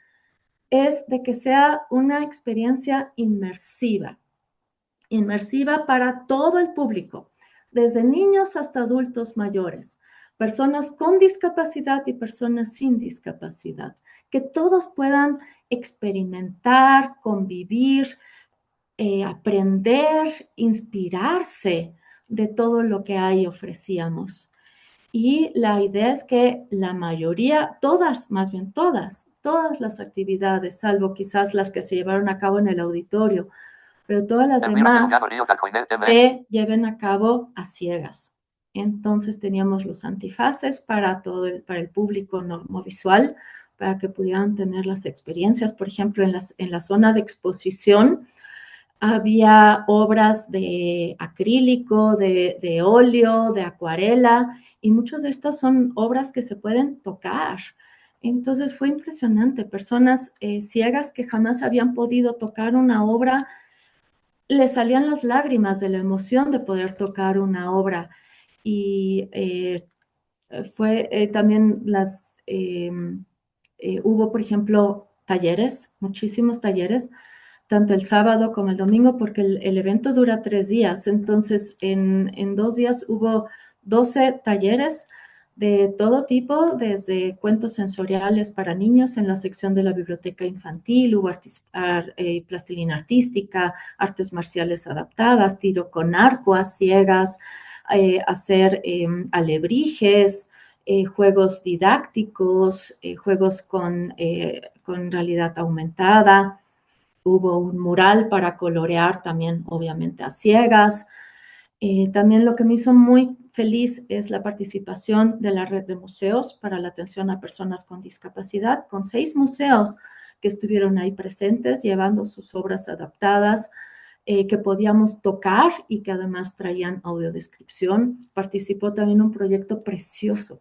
es de que sea una experiencia inmersiva para todo el público, desde niños hasta adultos mayores, personas con discapacidad y personas sin discapacidad, que todos puedan experimentar, convivir, aprender, inspirarse de todo lo que ahí ofrecíamos. Y la idea es que la mayoría, más bien todas las actividades, salvo quizás las que se llevaron a cabo en el auditorio, pero todas las demás se lleven a cabo a ciegas. Entonces teníamos los antifaces para el público no visual, para que pudieran tener las experiencias. Por ejemplo, en la zona de exposición había obras de acrílico, de óleo, de acuarela, y muchas de estas son obras que se pueden tocar. Entonces fue impresionante. Personas ciegas que jamás habían podido tocar una obra, les salían las lágrimas de la emoción de poder tocar una obra. Y fue también hubo, por ejemplo, talleres, muchísimos talleres, tanto el sábado como el domingo, porque el evento dura 3 días. Entonces, en 2 días hubo 12 talleres de todo tipo, desde cuentos sensoriales para niños en la sección de la biblioteca infantil, hubo plastilina artística, artes marciales adaptadas, tiro con arco a ciegas, hacer alebrijes, juegos didácticos, juegos con realidad aumentada. Hubo un mural para colorear también, obviamente, a ciegas. También lo que me hizo muy feliz es la participación de la red de museos para la atención a personas con discapacidad, con 6 museos que estuvieron ahí presentes, llevando sus obras adaptadas, que podíamos tocar y que además traían audiodescripción. Participó también un proyecto precioso,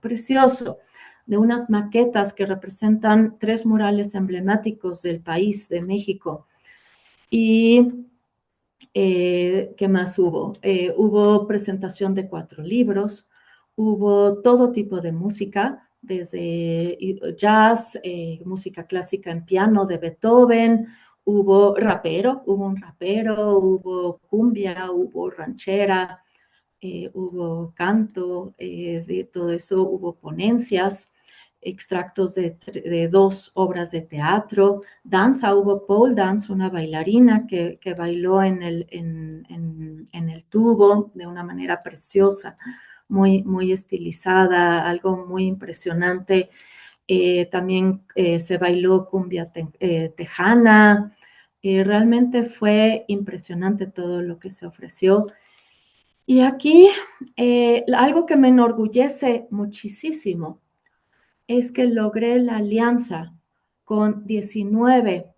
de unas maquetas que representan 3 murales emblemáticos del país, de México. Y ¿qué más hubo? Hubo presentación de 4 libros, hubo todo tipo de música, desde jazz, música clásica en piano de Beethoven, hubo un rapero, hubo cumbia, hubo ranchera, hubo canto, de todo eso hubo ponencias, extractos de 2 obras de teatro, danza, hubo pole dance, una bailarina que bailó en el tubo de una manera preciosa, muy, muy estilizada, algo muy impresionante. También se bailó cumbia tejana. Realmente fue impresionante todo lo que se ofreció. Y aquí algo que me enorgullece muchísimo es que logré la alianza con 19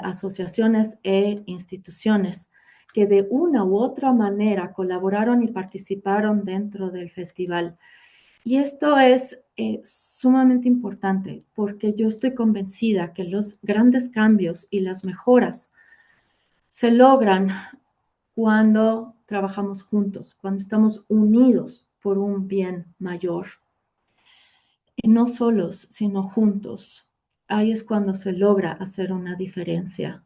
asociaciones e instituciones que de una u otra manera colaboraron y participaron dentro del festival. Y esto es sumamente importante porque yo estoy convencida que los grandes cambios y las mejoras se logran cuando trabajamos juntos, cuando estamos unidos por un bien mayor. Y no solos, sino juntos. Ahí es cuando se logra hacer una diferencia.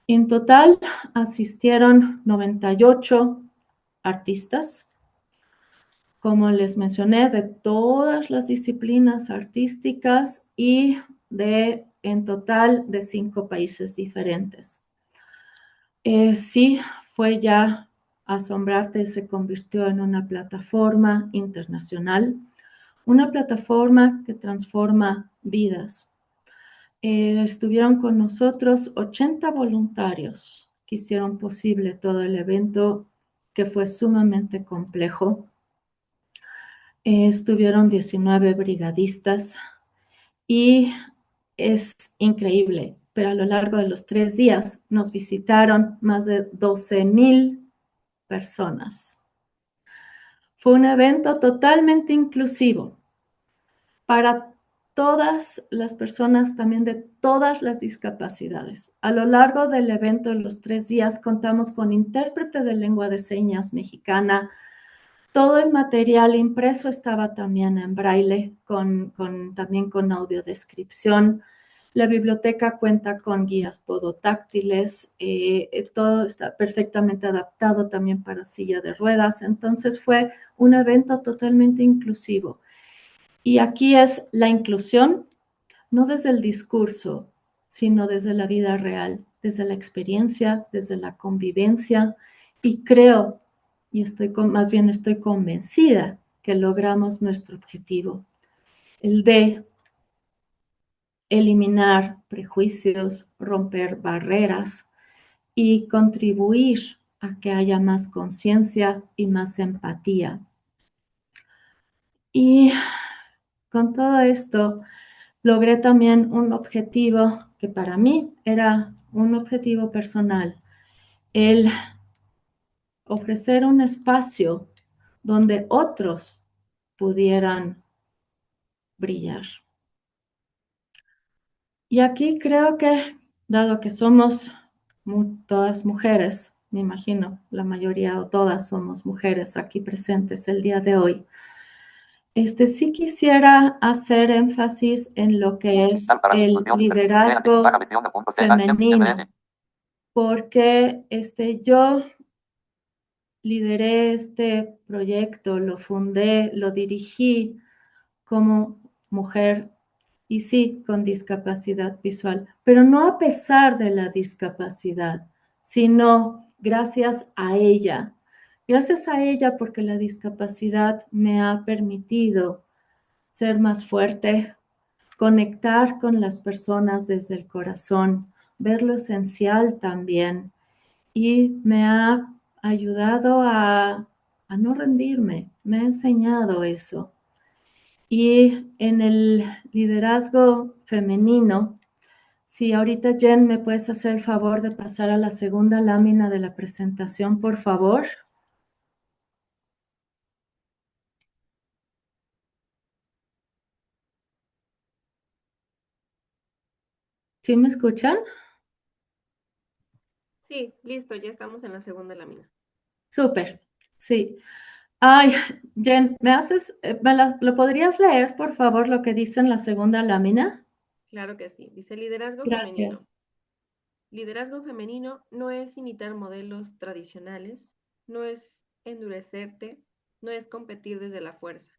En total asistieron 98 artistas, como les mencioné, de todas las disciplinas artísticas y en total de 5 países diferentes. Sí, fue ya Asombrarte, se convirtió en una plataforma internacional, una plataforma que transforma vidas. Estuvieron con nosotros 80 voluntarios que hicieron posible todo el evento, que fue sumamente complejo. Estuvieron 19 brigadistas y es increíble, pero a lo largo de los 3 días nos visitaron más de 12,000 personas. Fue un evento totalmente inclusivo para todas las personas, también de todas las discapacidades. A lo largo del evento, en los 3 días, contamos con intérprete de lengua de señas mexicana. Todo el material impreso estaba también en braille, también con audiodescripción. La biblioteca cuenta con guías podotáctiles, todo está perfectamente adaptado también para silla de ruedas. Entonces fue un evento totalmente inclusivo. Y aquí es la inclusión, no desde el discurso, sino desde la vida real, desde la experiencia, desde la convivencia. Y creo, más bien estoy convencida que logramos nuestro objetivo, el de eliminar prejuicios, romper barreras y contribuir a que haya más conciencia y más empatía. Y con todo esto, logré también un objetivo que para mí era un objetivo personal, el ofrecer un espacio donde otros pudieran brillar. Y aquí creo que, dado que somos todas mujeres, me imagino, la mayoría o todas somos mujeres aquí presentes el día de hoy, sí quisiera hacer énfasis en lo que es el liderazgo femenino, porque yo lideré este proyecto, lo fundé, lo dirigí como mujer y sí, con discapacidad visual, pero no a pesar de la discapacidad, sino gracias a ella. Gracias a ella porque la discapacidad me ha permitido ser más fuerte, conectar con las personas desde el corazón, ver lo esencial también y me ha ayudado a no rendirme, me ha enseñado eso. Y en el liderazgo femenino, si ahorita Jen me puedes hacer el favor de pasar a la segunda lámina de la presentación, por favor. ¿Sí me escuchan? Sí, listo, ya estamos en la segunda lámina. Súper, sí. Ay, Jen, ¿lo podrías leer, por favor, lo que dice en la segunda lámina? Claro que sí. Dice liderazgo femenino. Gracias. Liderazgo femenino no es imitar modelos tradicionales, no es endurecerte, no es competir desde la fuerza.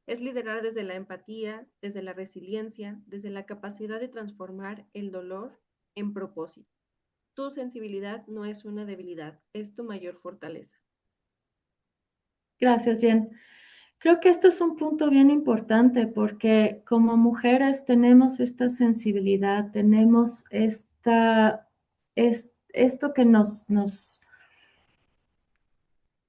Es liderar desde la empatía, desde la resiliencia, desde la capacidad de transformar el dolor en propósito. Tu sensibilidad no es una debilidad, es tu mayor fortaleza. Gracias, Jen. Creo que esto es un punto bien importante porque como mujeres tenemos esta sensibilidad, tenemos esto que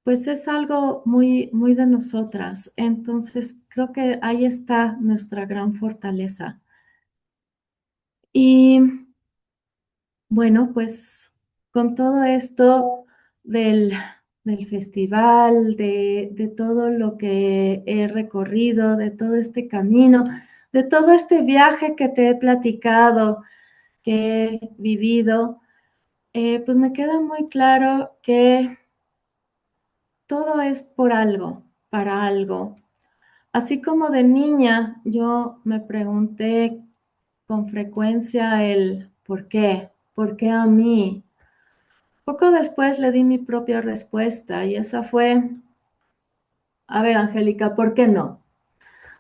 pues es algo muy, muy de nosotras. Entonces, creo que ahí está nuestra gran fortaleza. Y bueno, pues con todo esto del, del festival, de todo lo que he recorrido, de todo este camino, de todo este viaje que te he platicado, que he vivido, pues me queda muy claro que todo es por algo, para algo. Así como de niña yo me pregunté con frecuencia el ¿por qué a mí? Poco después le di mi propia respuesta y esa fue, a ver, Angélica, ¿por qué no?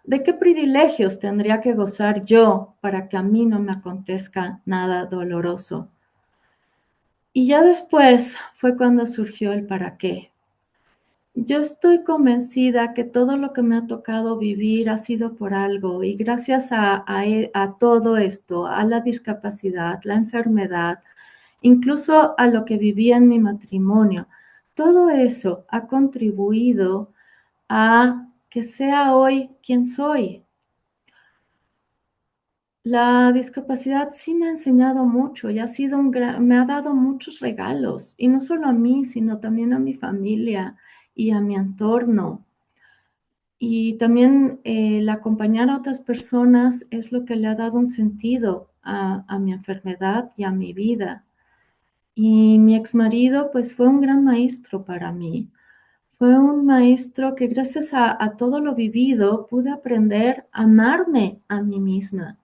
¿De qué privilegios tendría que gozar yo para que a mí no me acontezca nada doloroso? Y ya después fue cuando surgió el para qué. Yo estoy convencida que todo lo que me ha tocado vivir ha sido por algo y gracias a todo esto, a la discapacidad, la enfermedad, incluso a lo que viví en mi matrimonio, todo eso ha contribuido a que sea hoy quien soy. La discapacidad sí me ha enseñado mucho y ha sido me ha dado muchos regalos, y no solo a mí, sino también a mi familia y a mi entorno. Y también el acompañar a otras personas es lo que le ha dado un sentido a mi enfermedad y a mi vida. Y mi exmarido, pues fue un gran maestro para mí. Fue un maestro que gracias a todo lo vivido pude aprender a amarme a mí misma,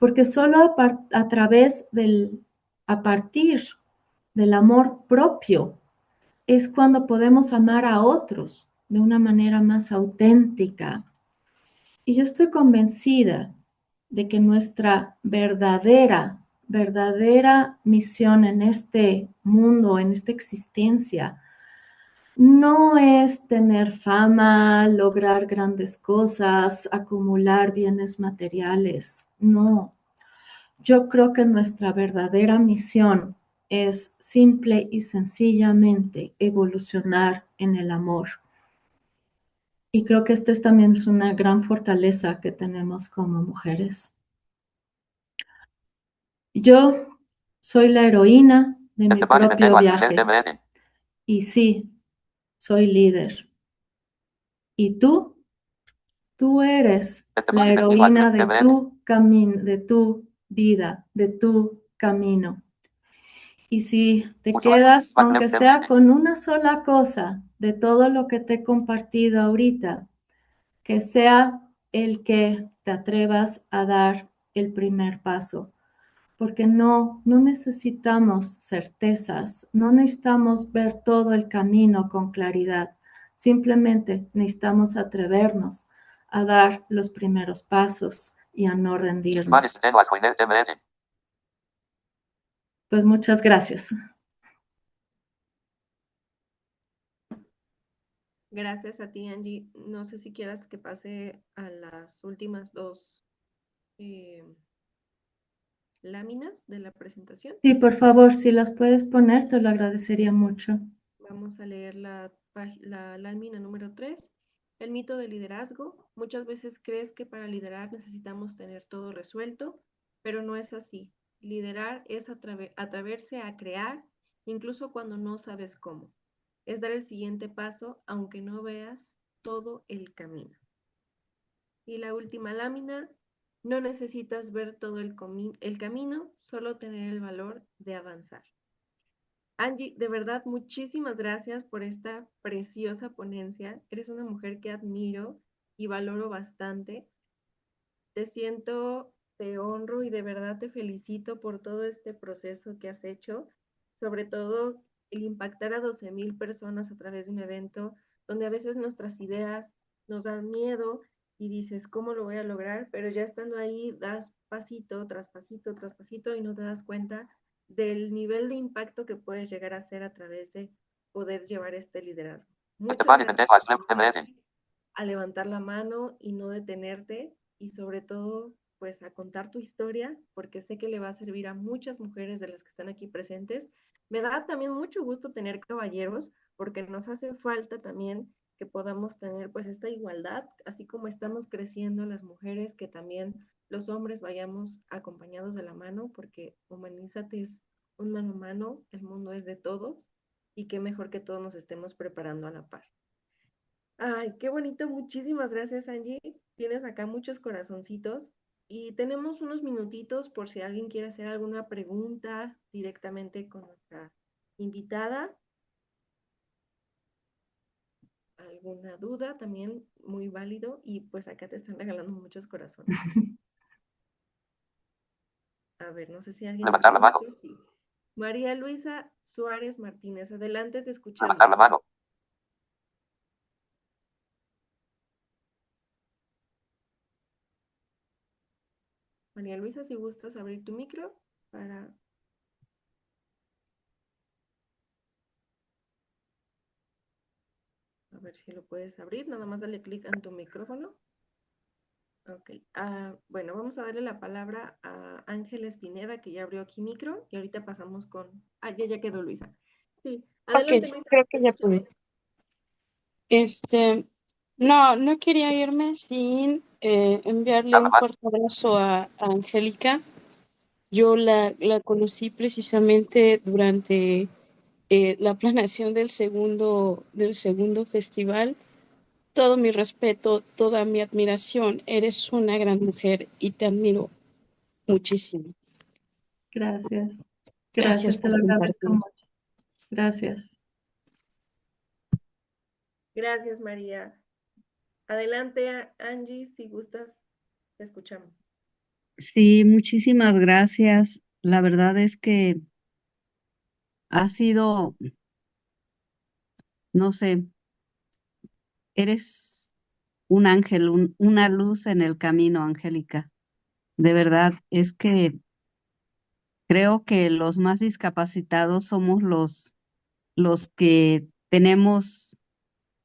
porque solo a través a partir del amor propio, es cuando podemos amar a otros de una manera más auténtica. Y yo estoy convencida de que nuestra verdadera misión en este mundo, en esta existencia, no es tener fama, lograr grandes cosas, acumular bienes materiales. No, yo creo que nuestra verdadera misión es simple y sencillamente evolucionar en el amor. Y creo que también es una gran fortaleza que tenemos como mujeres. Yo soy la heroína de mi propio viaje. Y sí, soy líder. ¿Y tú? Tú eres la heroína de tu camino, de tu vida, de tu camino. Y si te quedas, aunque sea con una sola cosa de todo lo que te he compartido ahorita, que sea el que te atrevas a dar el primer paso, porque no necesitamos certezas, no necesitamos ver todo el camino con claridad, simplemente necesitamos atrevernos a dar los primeros pasos y a no rendirnos. Pues muchas gracias. Gracias a ti, Angie. No sé si quieras que pase a las últimas dos láminas de la presentación. Sí, por favor, si las puedes poner, te lo agradecería mucho. Vamos a leer la lámina número 3. El mito del liderazgo. Muchas veces crees que para liderar necesitamos tener todo resuelto, pero no es así. Liderar es atreverse a crear, incluso cuando no sabes cómo. Es dar el siguiente paso, aunque no veas todo el camino. Y la última lámina, no necesitas ver todo el camino, solo tener el valor de avanzar. Angie, de verdad, muchísimas gracias por esta preciosa ponencia. Eres una mujer que admiro y valoro bastante. Te siento, te honro y de verdad te felicito por todo este proceso que has hecho, sobre todo el impactar a 12,000 personas a través de un evento donde a veces nuestras ideas nos dan miedo y dices, ¿cómo lo voy a lograr? Pero ya estando ahí, das pasito tras pasito tras pasito y no te das cuenta del nivel de impacto que puedes llegar a hacer a través de poder llevar este liderazgo. Muchas gracias por animarte a levantar la mano y no detenerte y sobre todo pues a contar tu historia porque sé que le va a servir a muchas mujeres de las que están aquí presentes. Me da también mucho gusto tener caballeros porque nos hace falta también que podamos tener pues esta igualdad, así como estamos creciendo las mujeres, que también los hombres vayamos acompañados de la mano porque Humanízate es un mano a mano, el mundo es de todos y qué mejor que todos nos estemos preparando a la par. Ay, qué bonito. Muchísimas gracias, Angie. Tienes acá muchos corazoncitos y tenemos unos minutitos por si alguien quiere hacer alguna pregunta directamente con nuestra invitada. Alguna duda también muy válido y pues acá te están regalando muchos corazones. A ver, no sé si alguien Levantar la dice mano. que sí. María Luisa Suárez Martínez, adelante, te Levantar escuchamos. la mano. María Luisa, si gustas abrir tu micro para a ver si lo puedes abrir, nada más dale clic en tu micrófono. Ok, bueno, vamos a darle la palabra a Ángeles Pineda, que ya abrió aquí micro, y ahorita pasamos con... ya quedó Luisa. Sí, Ok, adelante Luisa, creo te que ya escuchamos. pude. No quería irme sin enviarle Levantar la un mano. fuerte abrazo a Angélica. Yo la conocí precisamente durante la planeación del segundo festival. Todo mi respeto, toda mi admiración. Eres una gran mujer y te admiro muchísimo. Gracias. Gracias Gracias, te por lo agradezco compartir. mucho. Gracias. Gracias María. Adelante Angie, si gustas, te escuchamos. Sí, muchísimas gracias. La verdad es que ha sido, no sé, eres un ángel, una luz en el camino, Angélica. De verdad, es que creo que los más discapacitados somos los que tenemos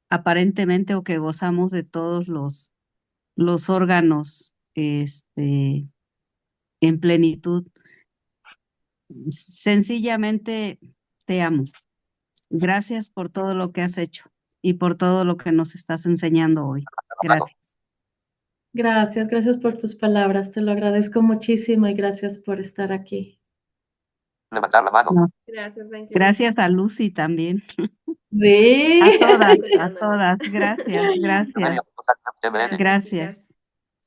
aparentemente o que gozamos de todos los órganos, en plenitud. Sencillamente te amo. Gracias por todo lo que has hecho y por todo lo que nos estás enseñando hoy. Gracias. Gracias, gracias por tus palabras, te lo agradezco muchísimo y gracias por estar aquí. Levantar la mano. No, Gracias Ángeles. gracias a Lucy también. Sí. A todas, a Apoyándonos. todas. Gracias, gracias. Gracias.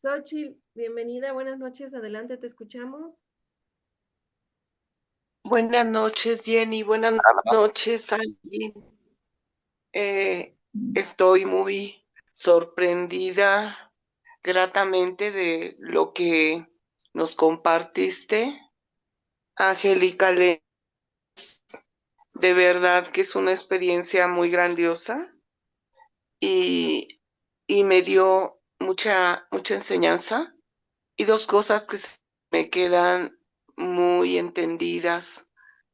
Xochitl, bienvenida, buenas noches, adelante, te escuchamos. Buenas noches, Jenny. Buenas noches, Angie. Estoy muy sorprendida gratamente de lo que nos compartiste, Angélica. De verdad que es una experiencia muy grandiosa y, y me dio mucha enseñanza y dos cosas que me quedan muy entendidas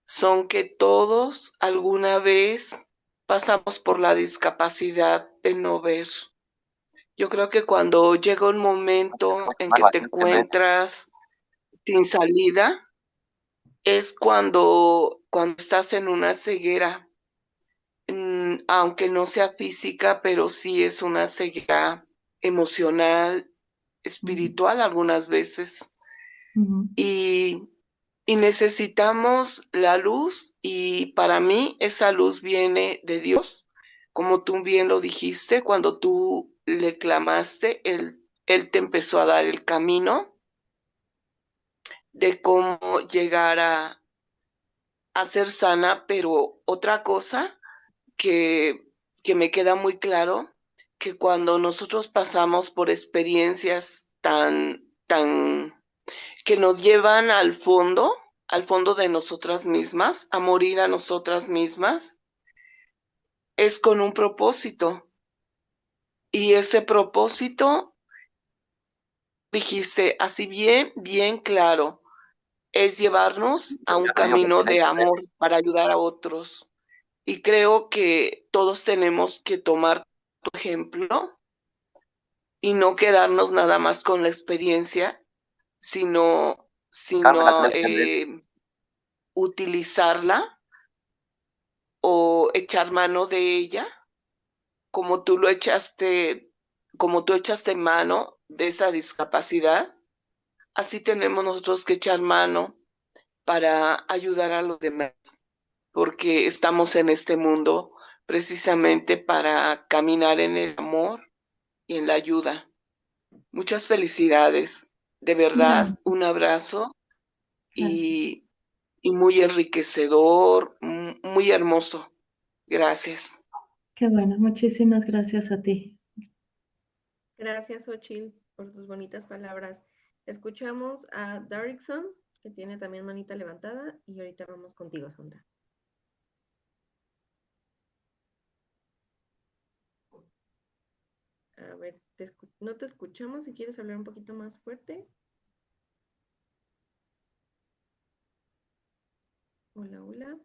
son que todos alguna vez pasamos por la discapacidad de no ver. Yo creo que cuando llega un momento en que te encuentras sin salida, es cuando estás en una ceguera, aunque no sea física, pero sí es una ceguera emocional, espiritual algunas veces. Y necesitamos la luz y para mí esa luz viene de Dios. Como tú bien lo dijiste, cuando tú le clamaste, él te empezó a dar el camino de cómo llegar a ser sana, pero otra cosa que me queda muy claro, que cuando nosotros pasamos por experiencias que nos llevan al fondo de nosotras mismas, a morir a nosotras mismas, es con un propósito. Y ese propósito, dijiste así bien, bien claro, es llevarnos a un camino de amor para ayudar a otros. Y creo que todos tenemos que tomar tu ejemplo y no quedarnos nada más con la experiencia, sino utilizarla o echar mano de ella, como tú lo echaste, como tú echaste mano de esa discapacidad, así tenemos nosotros que echar mano para ayudar a los demás, porque estamos en este mundo precisamente para caminar en el amor y en la ayuda. Muchas felicidades, de verdad, un abrazo Gracias. y muy enriquecedor, muy hermoso. Gracias. Qué bueno, muchísimas gracias a ti. Gracias, Ochil, por tus bonitas palabras. Escuchamos a Darrickson, que tiene también manita levantada, y ahorita vamos contigo, Sandra. A ver, no te escuchamos, si quieres hablar un poquito más fuerte. Hola, hola.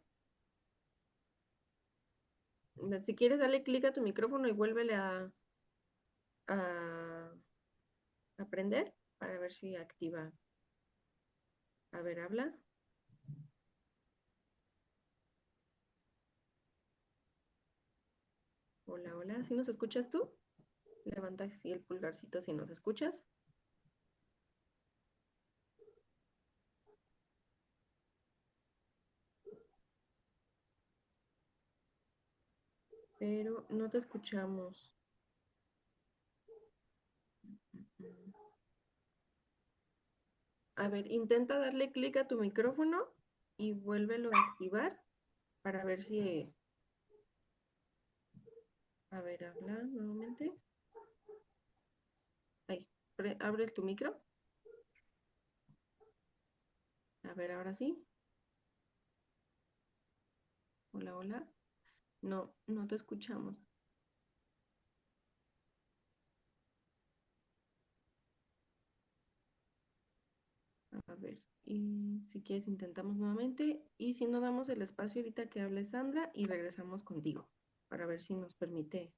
Si quieres, dale clic a tu micrófono y vuélvele a prender para ver si activa. A ver, habla. Hola, hola. ¿Sí nos escuchas tú? Levanta así el pulgarcito si nos escuchas. Pero no te escuchamos. A ver, intenta darle clic a tu micrófono y vuélvelo a activar para ver si... A ver, habla nuevamente. Ahí, abre tu micro. A ver, ahora sí. Hola, hola. No, no te escuchamos. A ver, y si quieres intentamos nuevamente. Y si no, damos el espacio ahorita que hable Sandra y regresamos contigo para ver si nos permite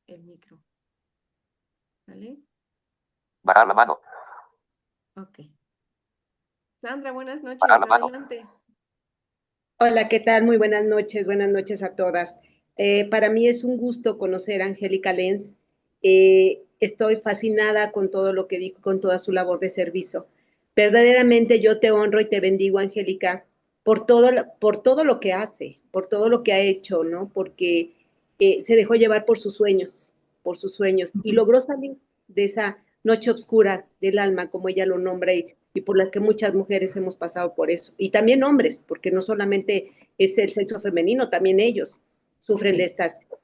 el micro. ¿Vale? Bajar la mano. Ok. Sandra, buenas noches. Bajar la mano. Adelante. Hola, ¿qué tal? Muy buenas noches a todas. Para mí es un gusto conocer a Angélica Lenz. Estoy fascinada con todo lo que dijo, con toda su labor de servicio. Verdaderamente yo te honro y te bendigo, Angélica, por todo lo que hace, por todo lo que ha hecho, ¿no? Porque se dejó llevar por sus sueños, y logró salir de esa noche oscura del alma, como ella lo nombra, y por las que muchas mujeres hemos pasado por eso. Y también hombres, porque no solamente es el sexo femenino, también ellos sufren Sí. de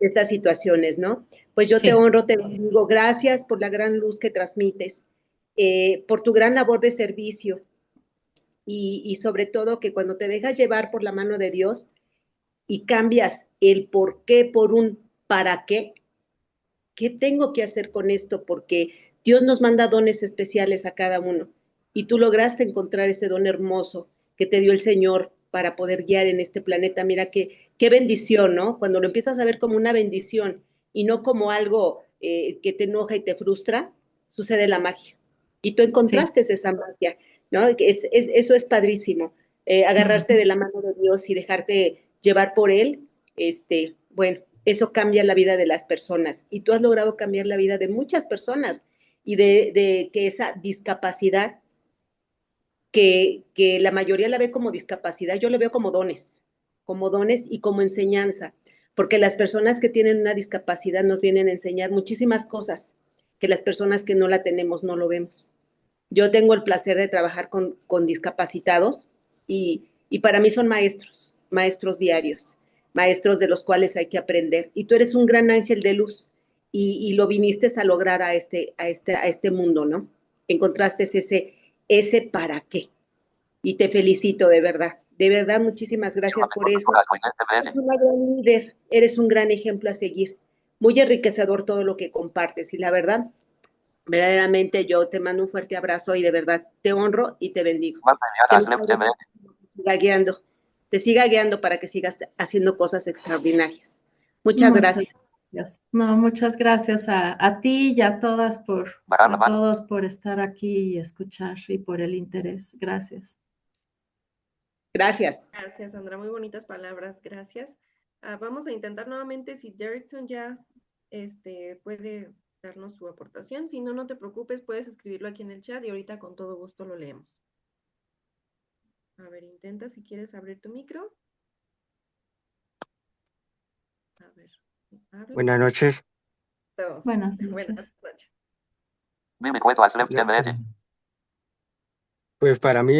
estas situaciones, ¿no? Pues yo te Sí. honro, te bendigo. Gracias por la gran luz que transmites, por tu gran labor de servicio y sobre todo que cuando te dejas llevar por la mano de Dios y cambias el por qué por un para qué, ¿qué tengo que hacer con esto? Porque Dios nos manda dones especiales a cada uno y tú lograste encontrar ese don hermoso que te dio el Señor para poder guiar en este planeta. Mira qué bendición, ¿no? Cuando lo empiezas a ver como una bendición y no como algo que te enoja y te frustra, sucede la magia. Y tú Sí. encontraste esa magia, ¿no? Eso es padrísimo. Agarrarte de la mano de Dios y dejarte llevar por Él, bueno, eso cambia la vida de las personas y tú has logrado cambiar la vida de muchas personas y de que esa discapacidad, que la mayoría la ve como discapacidad, yo lo veo como dones y como enseñanza, porque las personas que tienen una discapacidad nos vienen a enseñar muchísimas cosas que las personas que no la tenemos no lo vemos. Yo tengo el placer de trabajar con discapacitados y para mí son maestros, maestros diarios, maestros de los cuales hay que aprender. Y tú eres un gran ángel de luz y lo viniste a lograr a este mundo, ¿no? Encontraste ese para qué. Y te felicito, de verdad. De verdad, muchísimas gracias por eso. Eres una gran líder, eres un gran ejemplo a seguir. Muy enriquecedor todo lo que compartes y la verdad, verdaderamente yo te mando un fuerte abrazo y de verdad te honro y te bendigo. Que mi Padre te siga guiando, te siga guiando para que sigas haciendo cosas extraordinarias. Muchas gracias. No, muchas gracias a ti y a todas a todos por estar aquí y escuchar y por el interés. Gracias. Gracias. Gracias, Sandra. Muy bonitas palabras. Gracias. Vamos a intentar nuevamente si Derrickson ya puede darnos su aportación. Si no, no te preocupes, puedes escribirlo aquí en el chat y ahorita con todo gusto lo leemos. A ver, intenta si quieres abrir tu micro. A ver. Abre. Buenas noches. Buenas noches. Buenas noches. Pues para mí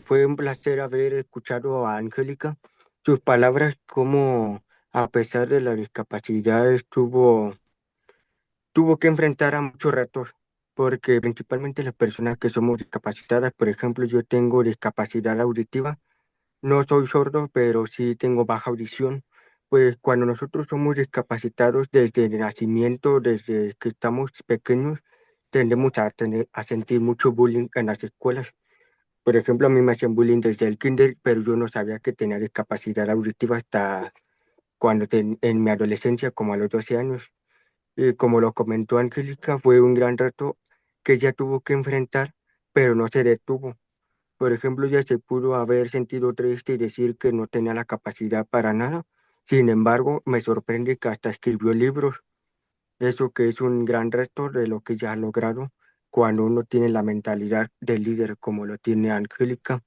fue un placer haber escuchado a Angélica. Sus palabras como a pesar de la discapacidad tuvo que enfrentar a muchos retos, porque principalmente las personas que somos discapacitadas, por ejemplo, yo tengo discapacidad auditiva, no soy sordo, pero sí tengo baja audición. Pues cuando nosotros somos discapacitados desde el nacimiento, desde que estamos pequeños, tendemos a sentir mucho bullying en las escuelas. Por ejemplo, a mí me hacían bullying desde el kinder, pero yo no sabía que tenía discapacidad auditiva hasta en mi adolescencia, como a los 12 años. Y como lo comentó Angélica, fue un gran reto que ella tuvo que enfrentar, pero no se detuvo. Por ejemplo, ella se pudo haber sentido triste y decir que no tenía la capacidad para nada. Sin embargo, me sorprende que hasta escribió libros. Eso que es un gran reto de lo que ella ha logrado cuando uno tiene la mentalidad de líder como lo tiene Angélica.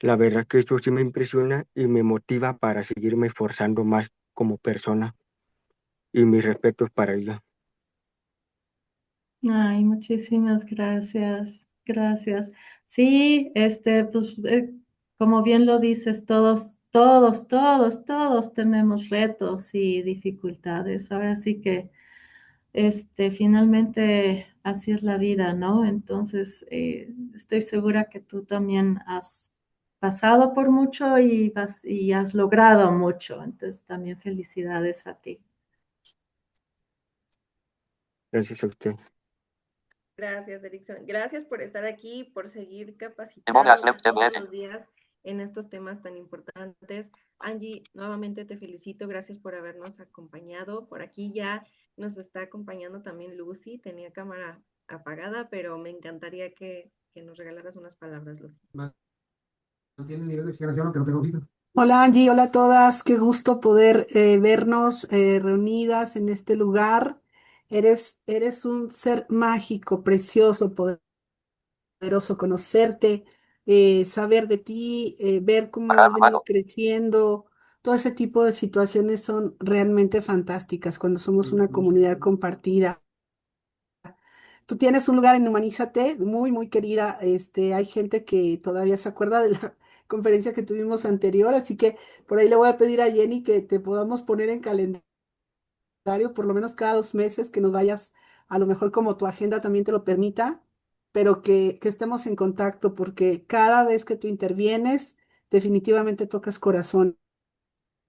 La verdad que eso sí me impresiona y me motiva para seguirme esforzando más como persona y mis respetos para ella. Ay, muchísimas gracias, gracias. Sí, pues, como bien lo dices, todos tenemos retos y dificultades. Ahora sí que, finalmente así es la vida, ¿no? Entonces, estoy segura que tú también has pasado por mucho y has logrado mucho. Entonces, también felicidades a ti. Gracias a usted. Gracias, Derrickson. Gracias por estar aquí, por seguir capacitándonos todos los días en estos temas tan importantes. Angie, nuevamente te felicito. Gracias por habernos acompañado. Por aquí ya nos está acompañando también Lucy. Tenía cámara apagada, pero me encantaría que nos regalaras unas palabras, Lucy. No tiene nivel de exageración, aunque no tengo oído. Hola Angie, hola a todas, qué gusto poder vernos reunidas en este lugar. Eres un ser mágico, precioso, poderoso, conocerte, saber de ti, ver cómo has venido creciendo. Todo ese tipo de situaciones son realmente fantásticas cuando somos una comunidad compartida. Tú tienes un lugar en Humanízate, muy, muy querida. Hay gente que todavía se acuerda de la conferencia que tuvimos anterior, así que por ahí le voy a pedir a Jenny que te podamos poner en calendario, por lo menos cada 2 meses, que nos vayas, a lo mejor como tu agenda también te lo permita, pero que estemos en contacto, porque cada vez que tú intervienes, definitivamente tocas corazones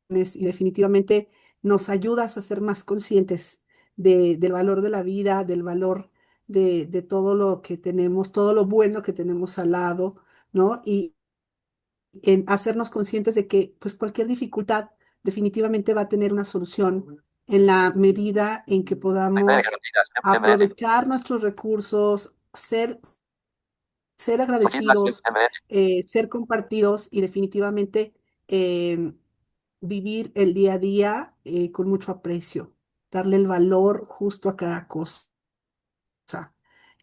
y definitivamente nos ayudas a ser más conscientes del valor de la vida, del valor de todo lo que tenemos, todo lo bueno que tenemos al lado, ¿no? Y en hacernos conscientes de que pues cualquier dificultad definitivamente va a tener una solución en la medida en que podamos aprovechar nuestros recursos, ser agradecidos, ser compartidos y definitivamente vivir el día a día con mucho aprecio, darle el valor justo a cada cosa.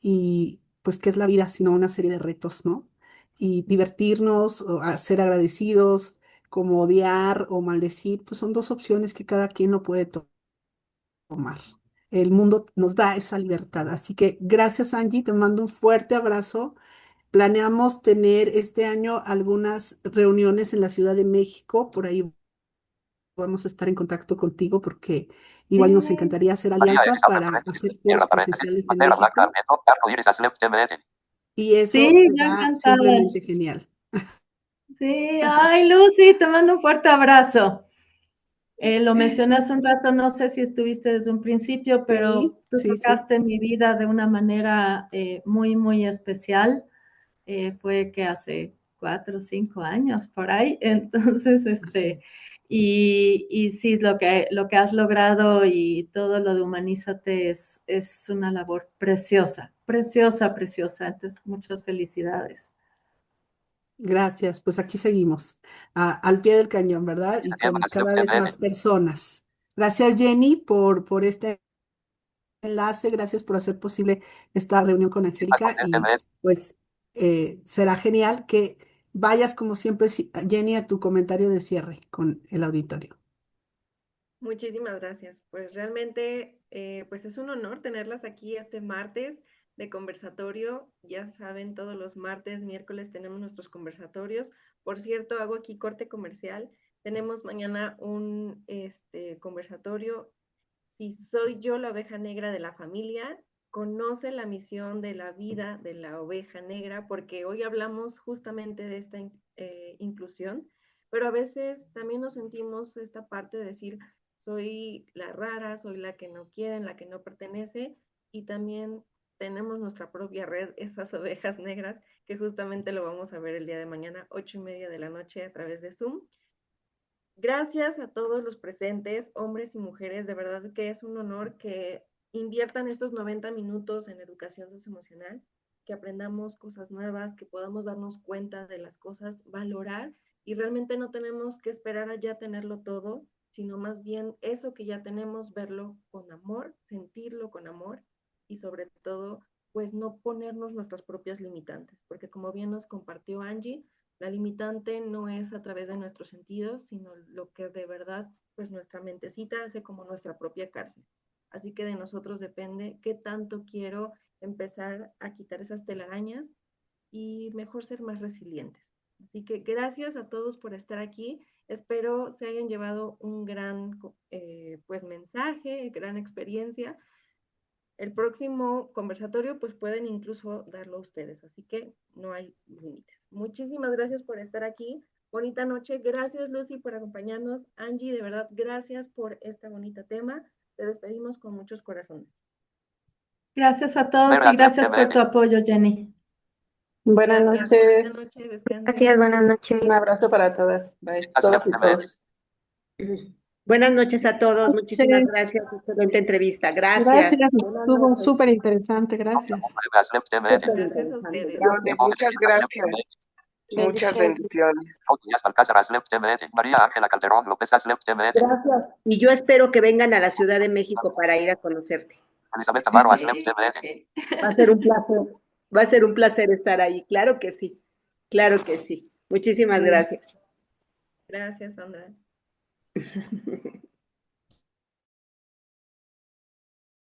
Y pues, ¿qué es la vida sino una serie de retos, ¿no? Y divertirnos, o a ser agradecidos, como odiar o maldecir, pues son dos opciones que cada quien lo puede tomar. El mundo nos da esa libertad. Así que gracias, Angie, te mando un fuerte abrazo Planeamos tener este año algunas reuniones en la Ciudad de México, por ahí vamos a estar en contacto contigo porque igual nos Sí, encantaría hacer María alianza Elizabeth para paréntesis, hacer cierra foros paréntesis, presenciales en bandera blanca, México arco, arco iris, aslep, TMN. y eso sí, yo será encantada. simplemente genial. Sí, ay, Lucy, te mando un fuerte abrazo. Lo mencioné hace un rato, no sé si estuviste desde un principio, Sí, pero tú sí, sí. tocaste mi vida de una manera muy, muy especial. Fue que hace 4 o 5 años por ahí. Entonces, y sí, lo que has logrado y todo lo de Humanízate es una labor preciosa, preciosa, preciosa. Entonces, muchas felicidades. Gracias, pues aquí seguimos, al pie del cañón, ¿verdad? Y Llama con aslep, cada vez TMN. más personas. Gracias, Jenny, por este enlace, gracias por hacer posible esta reunión con Angélica y TMN. pues será genial que vayas como siempre, Jenny, a tu comentario de cierre con el auditorio. Muchísimas gracias. Pues realmente, pues es un honor tenerlas aquí este martes de conversatorio. Ya saben, todos los martes, miércoles tenemos nuestros conversatorios. Por cierto, hago aquí corte comercial. Tenemos mañana un conversatorio. Si soy yo la oveja negra de la familia, conoce la misión de la vida de la oveja negra, porque hoy hablamos justamente de esta inclusión, pero a veces también nos sentimos esta parte de decir, soy la rara, soy la que no quieren, la que no pertenece, y también tenemos nuestra propia red, esas ovejas negras, que justamente lo vamos a ver el día de mañana, 8:30 de la noche a través de Zoom. Gracias a todos los presentes, hombres y mujeres, de verdad que es un honor que inviertan estos 90 minutos en educación socioemocional, que aprendamos cosas nuevas, que podamos darnos cuenta de las cosas, valorar y realmente no tenemos que esperar a ya tenerlo todo, sino más bien eso que ya tenemos, verlo con amor, sentirlo con amor y sobre todo, pues no ponernos nuestras propias limitantes, porque como bien nos compartió Angie, la limitante no es a través de nuestros sentidos, sino lo que de verdad, pues nuestra mentecita hace como nuestra propia cárcel. Así que de nosotros depende qué tanto quiero empezar a quitar esas telarañas y mejor ser más resilientes. Así que gracias a todos por estar aquí. Espero se hayan llevado un gran pues mensaje, gran experiencia. El próximo conversatorio pues pueden incluso darlo ustedes, así que no hay límites. Muchísimas gracias por estar aquí. Bonita noche. Gracias, Lucy, por acompañarnos. Angie, de verdad, gracias por este bonito tema. Te despedimos con muchos corazones. Gracias a todos Bandera y aslep, gracias por tu TMN. apoyo, Jenny. Buenas Gracias. Bonita noches. noche. Descansen. Gracias, buenas Un noches. abrazo para todas. Bye. Aslep, Todas y TMN. todos. Buenas noches a todos, muchísimas Noches. gracias. Excelente entrevista. Gracias. Gracias, Buenas estuvo noches. súper interesante, gracias. Aslep, TMN. Súper Gracias a interesante. ustedes. Leone, muchas gracias. Muchas bendiciones. Alcázar, Aslep, TMN. María Ángela Calderón López, Aslep, TMN. Gracias. Y yo espero que vengan a la Ciudad de México para ir a conocerte. Elizabeth Amaro, Aslep, TMN. Va a ser un placer. Va a ser un placer estar ahí. Claro que sí. Claro que sí. Muchísimas gracias. Gracias, Sandra.